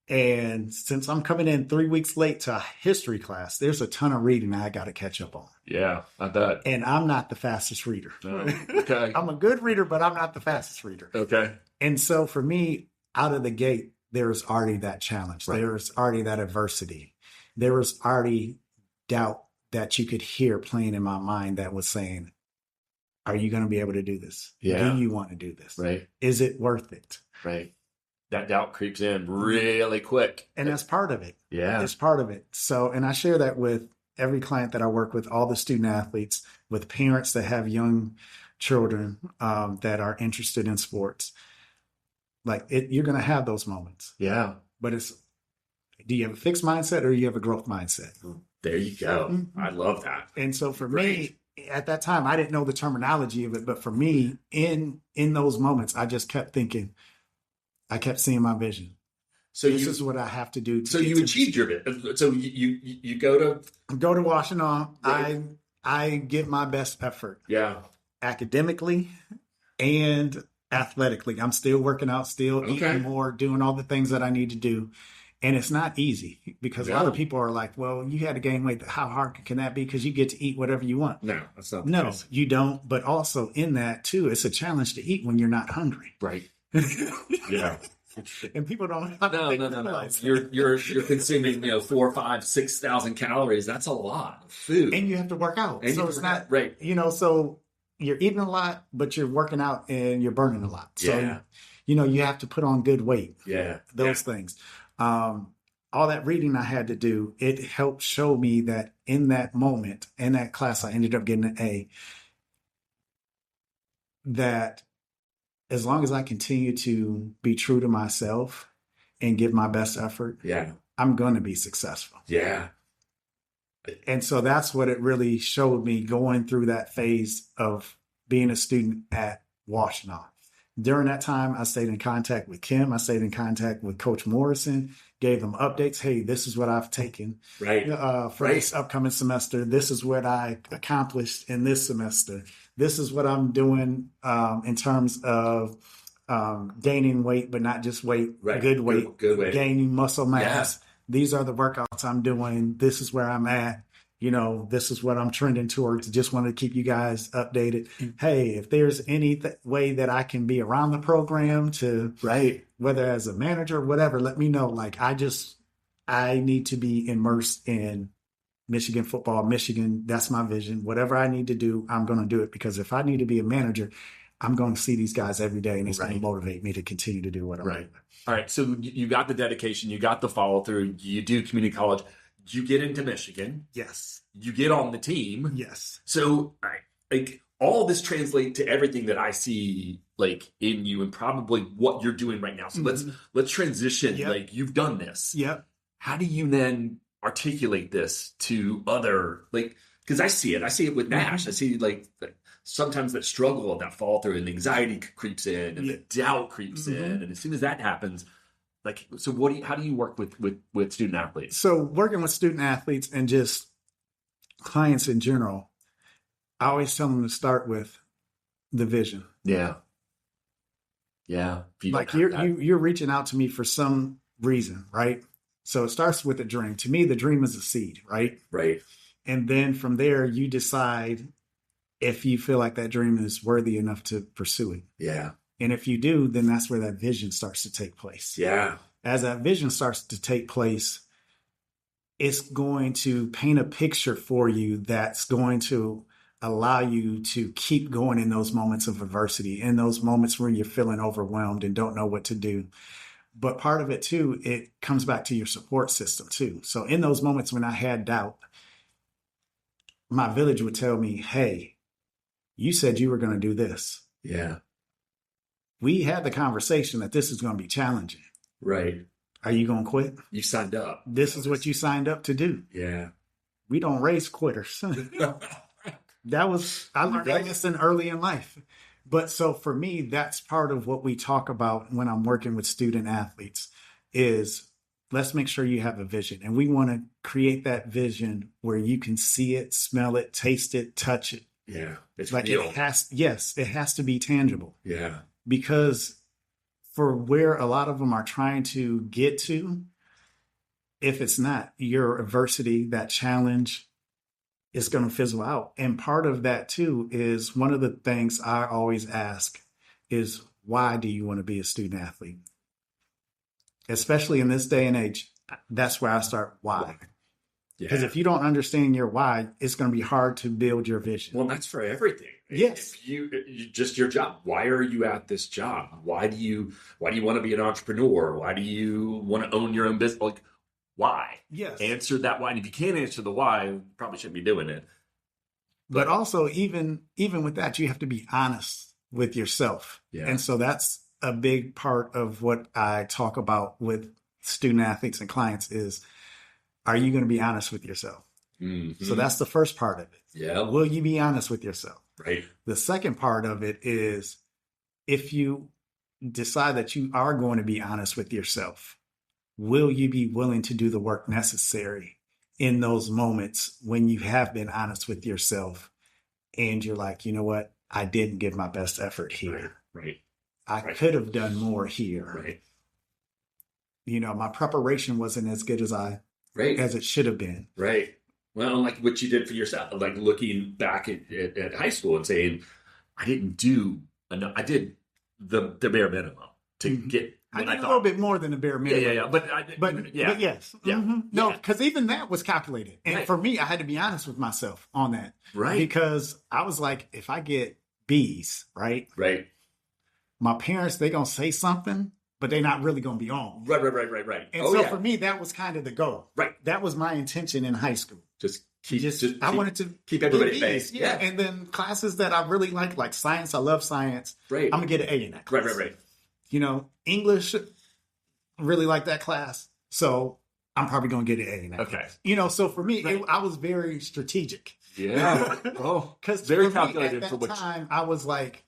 And since I'm coming in 3 weeks late to a history class, there's a ton of reading I got to catch up on. Yeah, I bet. And I'm not the fastest reader. Oh, okay. I'm a good reader, but I'm not the fastest reader. Okay. And so for me, out of the gate, there's already that challenge. Right. There's already that adversity. There was already doubt that you could hear playing in my mind that was saying, are you going to be able to do this? Yeah. Do you want to do this? Right. Is it worth it? Right. That doubt creeps in really quick. And that's part of it. Yeah. It's part of it. So, and I share that with every client that I work with, all the student athletes, with parents that have young children that are interested in sports. Like you're going to have those moments. Yeah. But do you have a fixed mindset or do you have a growth mindset? There you go. Mm-hmm. I love that. And so for me, at that time, I didn't know the terminology of it. But for me, in those moments, I just kept thinking, I kept seeing my vision. So this is what I have to do. So you achieved your vision. So you go to Washtenaw. Right. I give my best effort. Yeah. Academically and athletically. I'm still working out, still eating more, doing all the things that I need to do. And it's not easy because a lot of people are like, well, you had to gain weight. How hard can that be? Because you get to eat whatever you want. No, that's not the case. You don't. But also in that too, it's a challenge to eat when you're not hungry. Right. Yeah. And people don't. No. You're consuming 4,000, 5,000, 6,000 calories. That's a lot of food, and you have to work out. And so it's not right. So you're eating a lot, but you're working out and you're burning a lot. So you have to put on good weight. Yeah, those things. All that reading I had to do, it helped show me that in that moment, in that class, I ended up getting an A. That as long as I continue to be true to myself and give my best effort, I'm going to be successful. Yeah. And so that's what it really showed me going through that phase of being a student at Washtenaw. During that time, I stayed in contact with Kim. I stayed in contact with Coach Morrison, gave them updates. Hey, this is what I've taken for this upcoming semester. This is what I accomplished in this semester. This is what I'm doing in terms of gaining weight, but not just weight, good weight, gaining muscle mass. Yeah. These are the workouts I'm doing. This is where I'm at. This is what I'm trending towards. Just wanted to keep you guys updated. Hey, if there's any way that I can be around the program to, whether as a manager, whatever, let me know. Like, I need to be immersed in Michigan football, Michigan. That's my vision. Whatever I need to do, I'm going to do it, because if I need to be a manager, I'm going to see these guys every day, and it's going to motivate me to continue to do what I'm doing. All right. So you got the dedication, you got the follow through, you do community college. You get into Michigan. Yes. You get on the team. Yes. So, like, all this translate to everything that I see, like, in you and probably what you're doing right now. So let's transition. Yep. Like, you've done this. Yep. How do you then articulate this to other, like, because I see it with Nash. I see, like, sometimes that struggle, that fall through, and anxiety creeps in, and the doubt creeps in, and as soon as that happens. Like, so how do you work with student athletes? So working with student athletes and just clients in general, I always tell them to start with the vision. Yeah. Yeah. Like you're reaching out to me for some reason, right? So it starts with a dream. To me, the dream is a seed, right? Right. And then from there, you decide if you feel like that dream is worthy enough to pursue it. Yeah. And if you do, then that's where that vision starts to take place. Yeah. As that vision starts to take place, it's going to paint a picture for you that's going to allow you to keep going in those moments of adversity, in those moments where you're feeling overwhelmed and don't know what to do. But part of it too, it comes back to your support system too. So in those moments when I had doubt, my village would tell me, hey, you said you were going to do this. Yeah. We had the conversation that this is going to be challenging. Right. Are you going to quit? You signed up. This is what you signed up to do. Yeah. We don't raise quitters. I learned that lesson early in life. But so for me, that's part of what we talk about when I'm working with student athletes is let's make sure you have a vision. And we want to create that vision where you can see it, smell it, taste it, touch it. Yeah. It's like real. it has to be tangible. Yeah. Because for where a lot of them are trying to get to, if it's not, your adversity, that challenge is going to fizzle out. And part of that too is one of the things I always ask is, why do you want to be a student athlete? Especially in this day and age, that's where I start. Why? Because if you don't understand your why, it's going to be hard to build your vision. Well, that's for everything. Yes. If you just your job. Why are you at this job? Why do you want to be an entrepreneur? Why do you want to own your own business? Like, why? Yes. Answer that why. And if you can't answer the why, you probably shouldn't be doing it. But also, even with that, you have to be honest with yourself. Yeah. And so that's a big part of what I talk about with student athletes and clients is, are you going to be honest with yourself? Mm-hmm. So that's the first part of it. Yeah. Will you be honest with yourself? Right. The second part of it is, if you decide that you are going to be honest with yourself, will you be willing to do the work necessary in those moments when you have been honest with yourself and you're like, you know what? I didn't give my best effort here. Right. I could have done more here. Right. My preparation wasn't as good as as it should have been. Right. Well, like what you did for yourself, like looking back at high school and saying, I didn't do enough. I did the bare minimum to get. I did a little bit more than the bare minimum. Yeah. But yes. Yeah. Mm-hmm. No, because even that was calculated. And for me, I had to be honest with myself on that. Right. Because I was like, if I get B's, right? Right. My parents, they going to say something, but they're not really going to be on. Right. And for me, that was kind of the goal. Right. That was my intention in high school. I wanted to keep everybody pace. Yeah. And then classes that I really like science, I love science. Right. I'm going to get an A in that class. Right. English, really like that class. So I'm probably going to get an A in that class. So for me, I was very strategic. Yeah. Because very calculated at that time, I was like,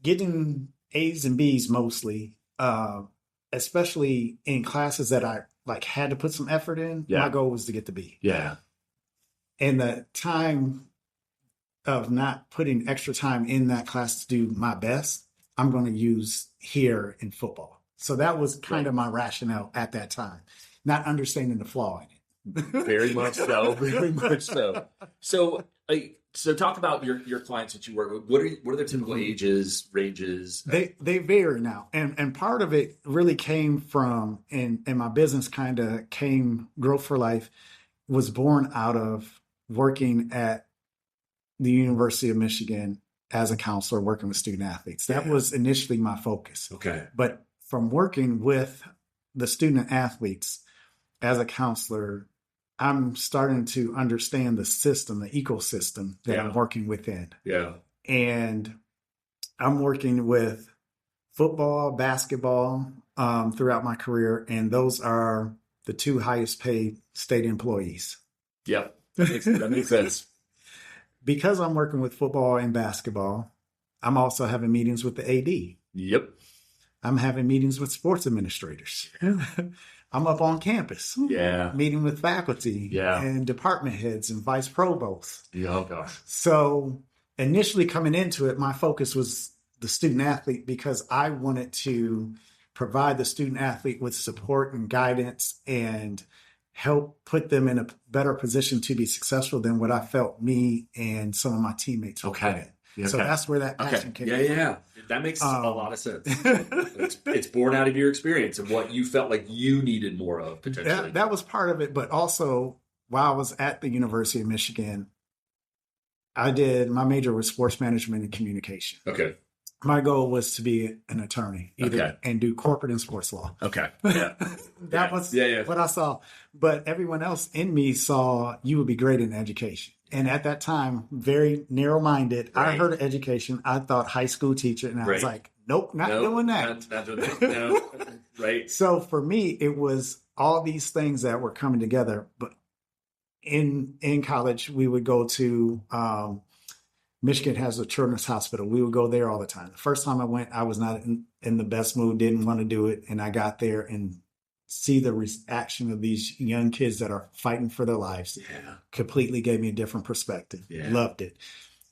getting A's and B's mostly, especially in classes that I like had to put some effort in. Yeah. My goal was to get the B. Yeah. And the time of not putting extra time in that class to do my best, I'm going to use here in football. So that was kind of my rationale at that time, not understanding the flaw in it. Very much so. Very much so. So talk about your clients that you work with. What are their typical ages, ranges? They vary now. And part of it really came from, and my business kind of came, Growth for Life was born out of working at the University of Michigan as a counselor, working with student athletes. That was initially my focus. Okay. But from working with the student athletes as a counselor, I'm starting to understand the system, the ecosystem that I'm working within. Yeah. And I'm working with football, basketball throughout my career, and those are the two highest paid state employees. Yeah, that makes sense. Because I'm working with football and basketball, I'm also having meetings with the AD. Yep. I'm having meetings with sports administrators. I'm up on campus. Yeah. Meeting with faculty and department heads and vice provosts. Yeah, oh gosh. So initially coming into it, my focus was the student athlete because I wanted to provide the student athlete with support and guidance and help put them in a better position to be successful than what I felt me and some of my teammates were in. Yeah, so that's where that passion came from. Yeah. That makes a lot of sense. It's born out of your experience and what you felt like you needed more of, potentially. That was part of it. But also, while I was at the University of Michigan, my major was sports management and communication. Okay. My goal was to be an attorney and do corporate and sports law. Okay. Yeah. That was what I saw. But everyone else in me saw you would be great in education. And at that time, very narrow-minded. Right. I heard education. I thought high school teacher. And I was like, nope, not doing that. Not doing that. No. Right. So for me, it was all these things that were coming together. But in college, we would go to Michigan has a children's hospital. We would go there all the time. The first time I went, I was not in the best mood, didn't want to do it. And I got there and see the reaction of these young kids that are fighting for their lives. Yeah. Completely gave me a different perspective. Yeah. Loved it.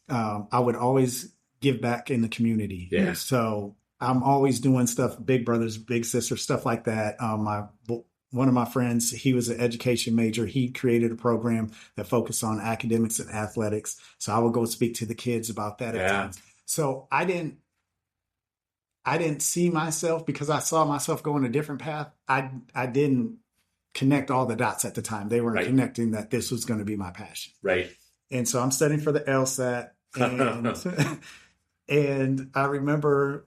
I would always give back in the community. Yeah. So I'm always doing stuff, big brothers, big sisters, stuff like that. One of my friends, he was an education major. He created a program that focused on academics and athletics. So I would go speak to the kids about that at times. So I didn't see myself because I saw myself going a different path. I didn't connect all the dots at the time. They weren't connecting that this was going to be my passion. Right. And so I'm studying for the LSAT. And, and I remember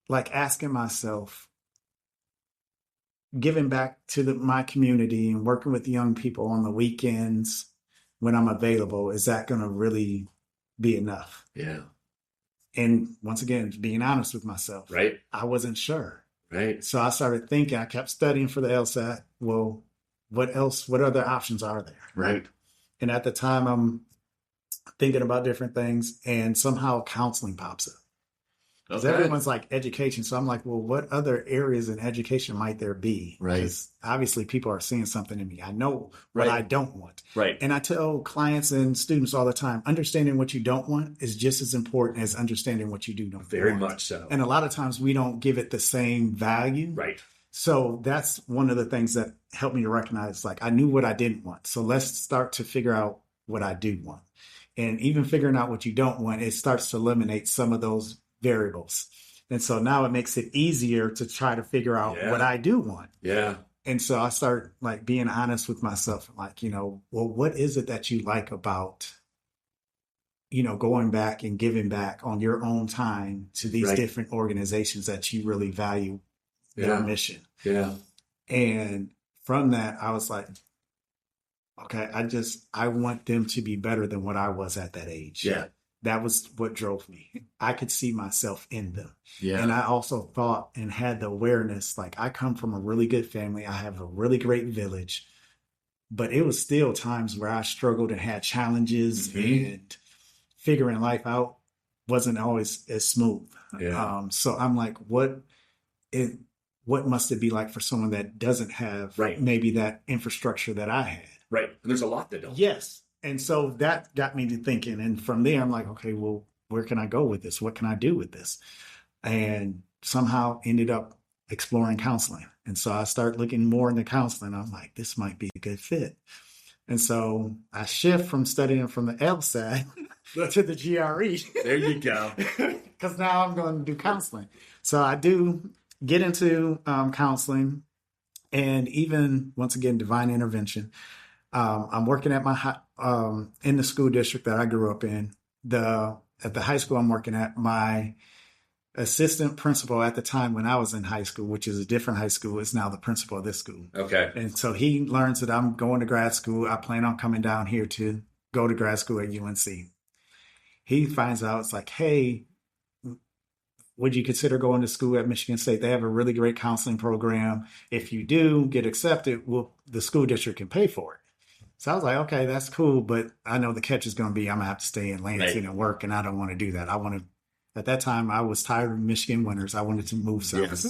like asking myself, giving back to my community and working with young people on the weekends when I'm available, is that going to really be enough? Yeah. And once again, being honest with myself, I wasn't sure. Right. So I started thinking, I kept studying for the LSAT. Well, what else, what other options are there? Right. And at the time I'm thinking about different things and somehow counseling pops up. Because everyone's like education. So I'm like, well, what other areas in education might there be? Right. Because obviously people are seeing something in me. I know what I don't want. Right. And I tell clients and students all the time, understanding what you don't want is just as important as understanding what you do want. Very much so. And a lot of times we don't give it the same value. Right. So that's one of the things that helped me to recognize, like, I knew what I didn't want. So let's start to figure out what I do want. And even figuring out what you don't want, it starts to eliminate some of those variables. And so now it makes it easier to try to figure out what I do want. Yeah. And so I start like being honest with myself, like, well, what is it that you like about, going back and giving back on your own time to these different organizations that you really value their mission. Yeah. And from that, I was like, okay, I want them to be better than what I was at that age. Yeah. That was what drove me. I could see myself in them. Yeah. And I also thought and had the awareness, like, I come from a really good family. I have a really great village, but it was still times where I struggled and had challenges and figuring life out. wasn't always as smooth. Yeah. So I'm like, what must it be like for someone that doesn't have maybe that infrastructure that I had? Right. And there's a lot that don't. Yes. And so that got me to thinking. And from there, I'm like, okay, well, where can I go with this? What can I do with this? And somehow ended up exploring counseling. And so I started looking more into counseling. I'm like, this might be a good fit. And so I shift from studying from the LSAT to the GRE. There you go. Because now I'm going to do counseling. So I do get into counseling, and even, once again, divine intervention. I'm working at in the school district that I grew up in. At the high school I'm working at, my assistant principal at the time when I was in high school, which is a different high school, is now the principal of this school. Okay. And so he learns that I'm going to grad school. I plan on coming down here to go to grad school at UNC. He finds out, it's like, hey, would you consider going to school at Michigan State? They have a really great counseling program. If you do get accepted, the school district can pay for it. So I was like, okay, that's cool. But I know the catch is going to be, I'm going to have to stay in Lansing and work. And I don't want to do that. At that time, I was tired of Michigan winters. I wanted to move south. Yes.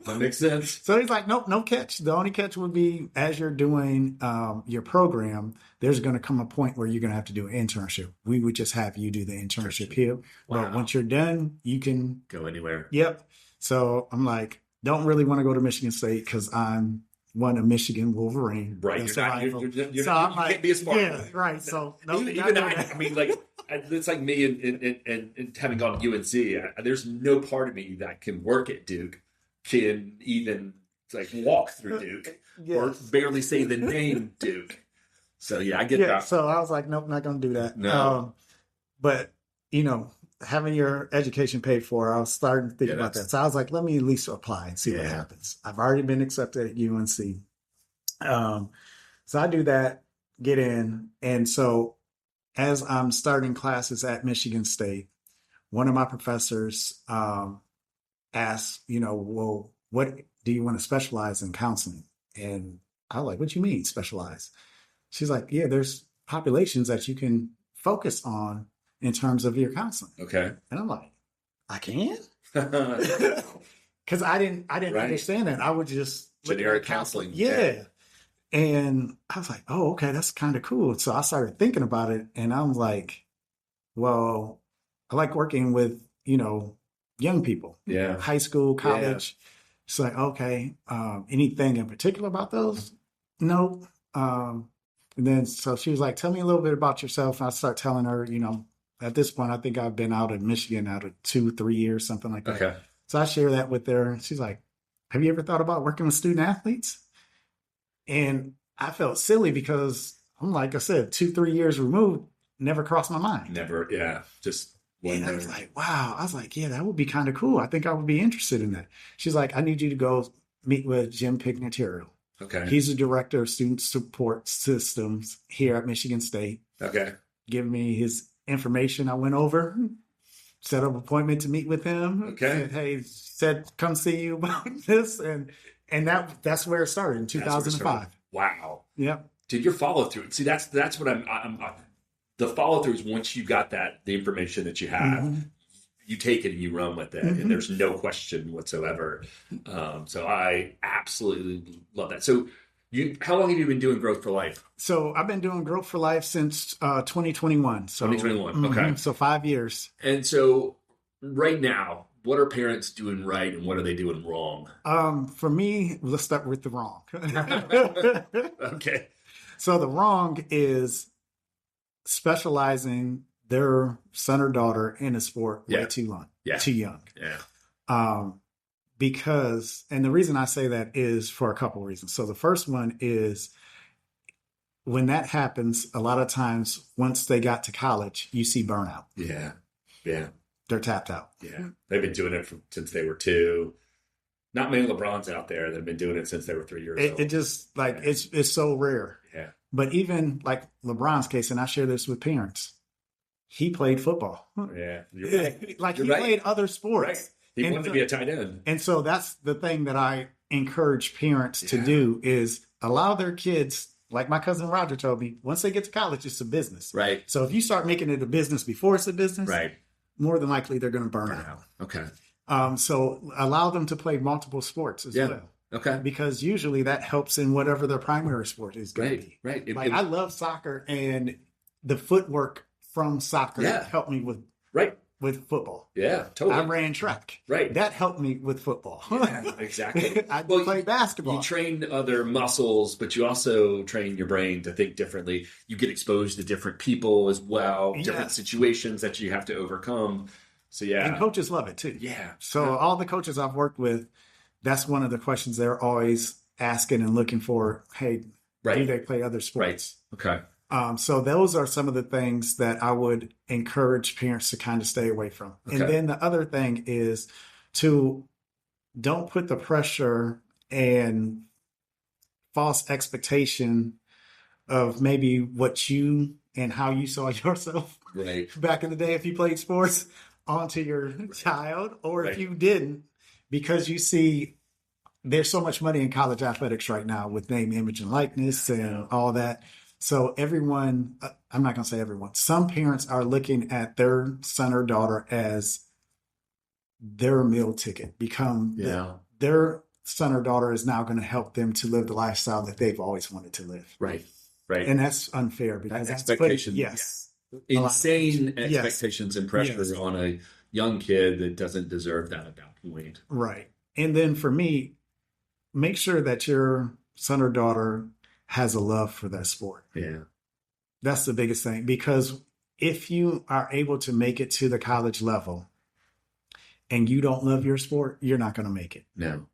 That makes sense. So he's like, nope, no catch. The only catch would be, as you're doing your program, there's going to come a point where you're going to have to do an internship. We would just have you do the internship here. Wow. But once you're done, you can go anywhere. Yep. So I'm like, don't really want to go to Michigan State because I'm a Michigan Wolverine. Right. You can't be a smart yeah, right. So even I mean, like, it's like me and having gone to UNC. There's no part of me that can work at Duke, can even like walk through Duke, or barely say the name Duke. So yeah, I get that. So I was like, nope, not going to do that. No. But having your education paid for, I was starting to think about that. So I was like, let me at least apply and see what happens. I've already been accepted at UNC. So I do that, get in. And so as I'm starting classes at Michigan State, one of my professors asked, well, what do you want to specialize in counseling? And I was like, what do you mean specialize? She's like, yeah, there's populations that you can focus on in terms of your counseling. Okay. And I'm like, I can? Because I didn't understand that. I would just generic counseling. Yeah. And I was like, oh, okay, that's kind of cool. So I started thinking about it, and I'm like, well, I like working with, young people. Yeah. High school, college. Yeah. It's like, okay, anything in particular about those? No. And then, so she was like, tell me a little bit about yourself. And I start telling her, at this point, I think I've been out of Michigan out of 2-3 years, something like that. Okay. So I share that with her. She's like, have you ever thought about working with student athletes? And I felt silly because I'm, like I said, 2-3 years removed, never crossed my mind. Never. Yeah. Just And I was like, wow. I was like, yeah, that would be kind of cool. I think I would be interested in that. She's like, I need you to go meet with Jim Pignataro. Okay. He's the director of student support systems here at Michigan State. Okay. Give me his information. I went over, set up an appointment to meet with him. Okay. Said, come see you about this. And that's where it started in 2005. Wow. Yep. Did your follow through? See, that's what I'm the follow through is once you got the information that you have, mm-hmm. you take it and you run with it, mm-hmm. and there's no question whatsoever. So I absolutely love that. So how long have you been doing Growth for Life? So I've been doing Growth for Life since 2021. So 2021. Mm-hmm. Okay. So 5 years. And so right now, what are parents doing right and what are they doing wrong? For me, let's start with the wrong. Okay. So the wrong is specializing their son or daughter in a sport way too young. Yeah. Because, and the reason I say that is for a couple of reasons. So the first one is when that happens, a lot of times once they got to college, you see burnout. Yeah. Yeah. They're tapped out. Yeah. They've been doing it since they were 2. Not many LeBrons out there that have been doing it since they were 3 years old. It just it's so rare. Yeah. But even like LeBron's case, and I share this with parents, he played football. Yeah. You're right. He played other sports. Right. He wanted to be a tight end. And so that's the thing that I encourage parents to do is allow their kids, like my cousin Roger told me, once they get to college, it's a business. Right. So if you start making it a business before it's a business, right. more than likely they're going to burn out. Okay. So allow them to play multiple sports as well. Okay. Because usually that helps in whatever their primary sport is going to be. Right. Like I love soccer, and the footwork from soccer helped me with football. Yeah, totally. I ran track. Right. That helped me with football. Yeah, exactly. I played basketball. You train other muscles, but you also train your brain to think differently. You get exposed to different people as well, different situations that you have to overcome. So, And coaches love it too. Yeah. So all the coaches I've worked with, that's one of the questions they're always asking and looking for. Hey, do they play other sports? Right. Okay. So those are some of the things that I would encourage parents to kind of stay away from. Okay. And then the other thing is to don't put the pressure and false expectation of maybe what you and how you saw yourself back in the day if you played sports onto your child, or if you didn't, because you see there's so much money in college athletics right now with name, image, and likeness and all that. So everyone, I'm not going to say everyone, some parents are looking at their son or daughter as their meal ticket, their son or daughter is now going to help them to live the lifestyle that they've always wanted to live. Right. And that's unfair because that's expectation. Insane Yes. expectations and pressure on a young kid that doesn't deserve that at that point. Right. And then for me, make sure that your son or daughter has a love for that sport. Yeah. That's the biggest thing, because if you are able to make it to the college level and you don't love your sport, you're not going to make it. No.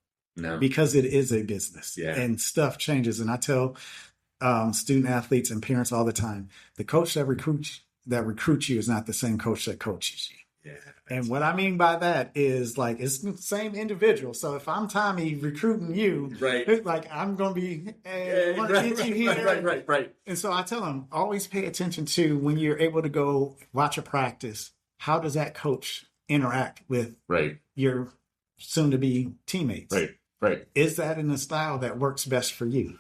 Because it is a business and stuff changes. And I tell student athletes and parents all the time, the coach that recruits you is not the same coach that coaches you. Yeah. And what I mean by that is, like, it's the same individual. So if I'm Tommy recruiting you, like, I'm going to be, want to get you here. Right. And so I tell them, always pay attention to when you're able to go watch a practice. How does that coach interact with your soon-to-be teammates? Right. Is that in the style that works best for you?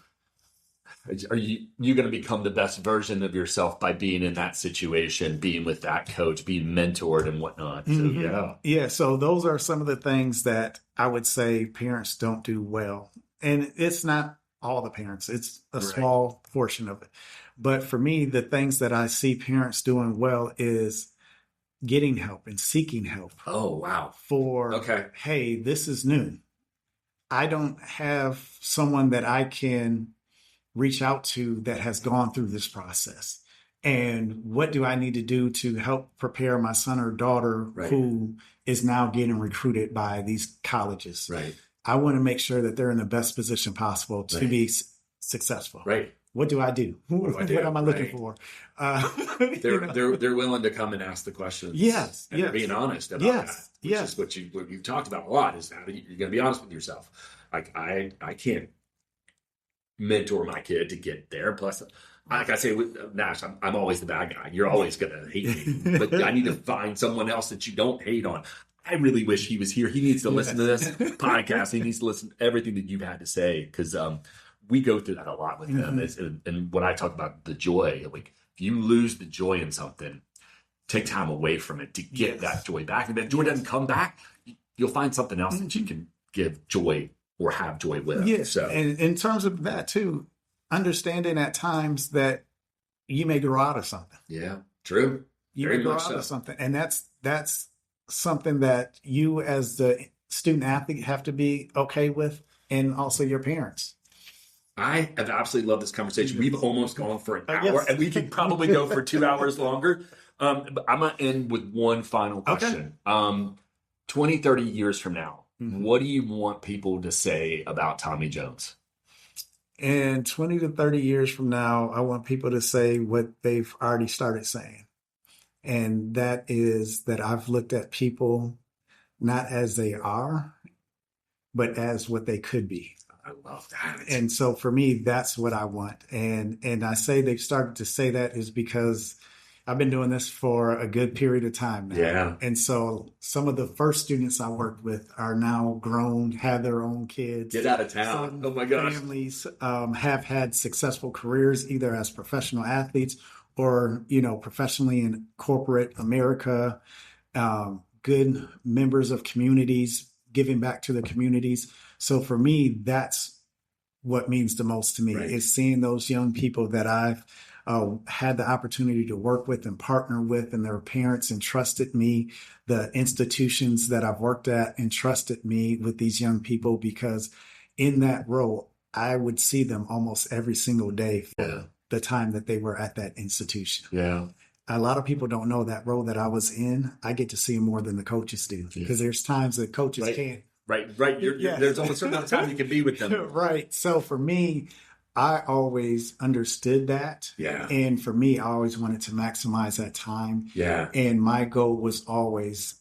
Are you going to become the best version of yourself by being in that situation, being with that coach, being mentored and whatnot? So, So those are some of the things that I would say parents don't do well. And it's not all the parents. It's a small portion of it. But for me, the things that I see parents doing well is getting help and seeking help. Oh, wow. Hey, this is new. I don't have someone that I can reach out to that has gone through this process. And what do I need to do to help prepare my son or daughter who is now getting recruited by these colleges? Right. I want to make sure that they're in the best position possible to be successful. Right. What do I do? What am I looking for? They're willing to come and ask the questions. Yes. And they're being honest about that. Which is what you've talked about a lot, is how you're going to be honest with yourself. Like, I can't mentor my kid to get there. Plus, like I say with Nash, I'm always the bad guy. You're always going to hate me. But I need to find someone else that you don't hate on. I really wish he was here. He needs to listen to this podcast. He needs to listen to everything that you've had to say, because we go through that a lot with him. And when I talk about the joy, like, if you lose the joy in something, take time away from it to get that joy back. And if that joy doesn't come back, you'll find something else that you can give joy or have joy with. Yes. So. And in terms of that too, understanding at times that you may grow out of something. Yeah, true. You may grow out of something. And that's something that you as the student athlete have to be okay with, and also your parents. I have absolutely loved this conversation. We've almost gone for an hour, and we could probably go for 2 hours longer. But I'm going to end with one final question. 20, 30 years from now, what do you want people to say about Tommy Jones? And 20 to 30 years from now, I want people to say what they've already started saying. And that is that I've looked at people not as they are, but as what they could be. I love that. And so for me, that's what I want. And I say they've started to say that is because I've been doing this for a good period of time now. Yeah. And so some of the first students I worked with are now grown, have their own kids. Get out of town. Oh my gosh. Families have had successful careers, either as professional athletes or, professionally in corporate America. good members of communities, giving back to the communities. So for me, that's what means the most to me, is seeing those young people that I've had the opportunity to work with and partner with, and their parents entrusted me, the institutions that I've worked at entrusted me with these young people, because in that role, I would see them almost every single day for the time that they were at that institution. Yeah. A lot of people don't know that role that I was in. I get to see more than the coaches do, because there's times that coaches can't. Right. There's only a certain amount of time you can be with them. Right. So for me, I always understood that. Yeah. And for me, I always wanted to maximize that time. Yeah. And my goal was always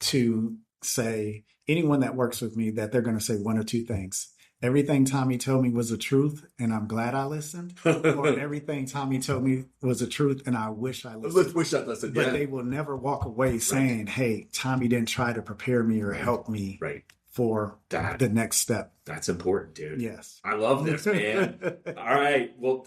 to say, anyone that works with me, that they're going to say one or two things. Everything Tommy told me was the truth, and I'm glad I listened. Or everything Tommy told me was the truth, and I wish I listened. Wish I listened. But they will never walk away saying, hey, Tommy didn't try to prepare me or help me for the next step. That's important, dude. Yes. I love this, man. All right. Well,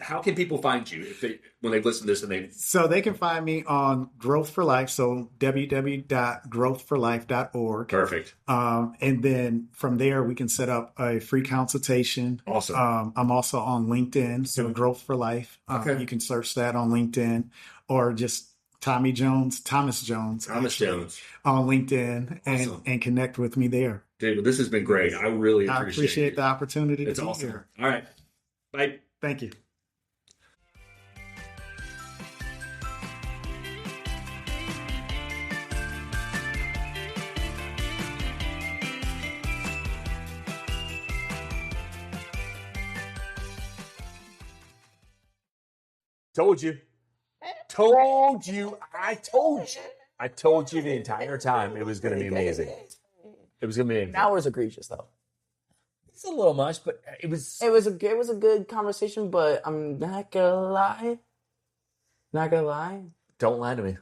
how can people find you when they listen to this? So they can find me on Growth for Life. So www.growthforlife.org. Perfect. And then from there, we can set up a free consultation. Awesome. I'm also on LinkedIn. So Growth for Life. You can search that on LinkedIn, or just Thomas Jones on LinkedIn, and connect with me there. Dude, this has been great. I really appreciate the opportunity to be awesome. Here. All right. Bye. Thank you. Told you. I told you the entire time it was going to be amazing. It was going to be amazing. An hour is egregious, though. It's a little much, but it was a good conversation, but I'm not gonna lie. Don't lie to me.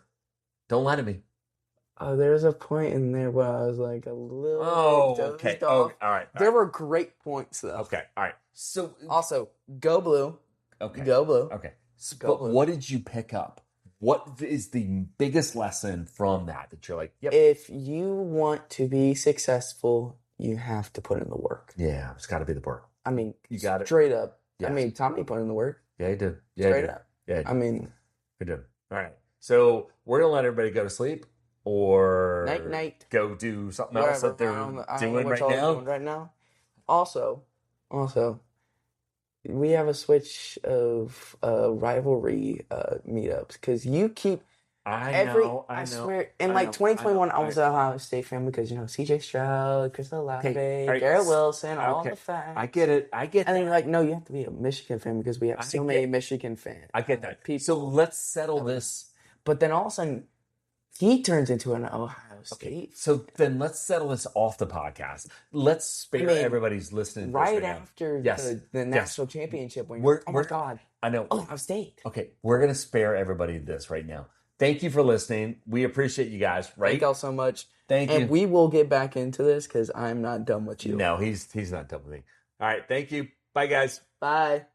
There's a point in there where I was like a little okay. All right. There were great points, though. Okay, all right. So also, go blue. Okay. Go blue. Okay. But what did you pick up? What is the biggest lesson from that you're like, yep. If you want to be successful, you have to put in the work. Yeah, it's got to be the work. I mean, you got it. Straight up. Yes. I mean, Tommy put in the work. Yeah, he did. Yeah, straight up. Yeah, he did. I mean, he did. All right. So we're going to let everybody go to sleep, or night. Go do something else that they're doing right now. Also, we have a switch of rivalry meetups, because you keep. I swear, in 2021, I was an Ohio State fan because, CJ Stroud, Chris Olave, Garrett Wilson, all the fans. I get it. And then you're like, no, you have to be a Michigan fan because we have so many Michigan fans. I get that. So let's settle this. But then all of a sudden, he turns into an Ohio State. Okay, so then let's settle this off the podcast. Let's spare everybody's listening. Right after the national championship, when oh my God. I know. Ohio State. Okay, we're going to spare everybody this right now. Thank you for listening. We appreciate you guys, right? Thank y'all so much. Thank you. And we will get back into this because I'm not done with you. No, he's not done with me. All right, thank you. Bye, guys. Bye.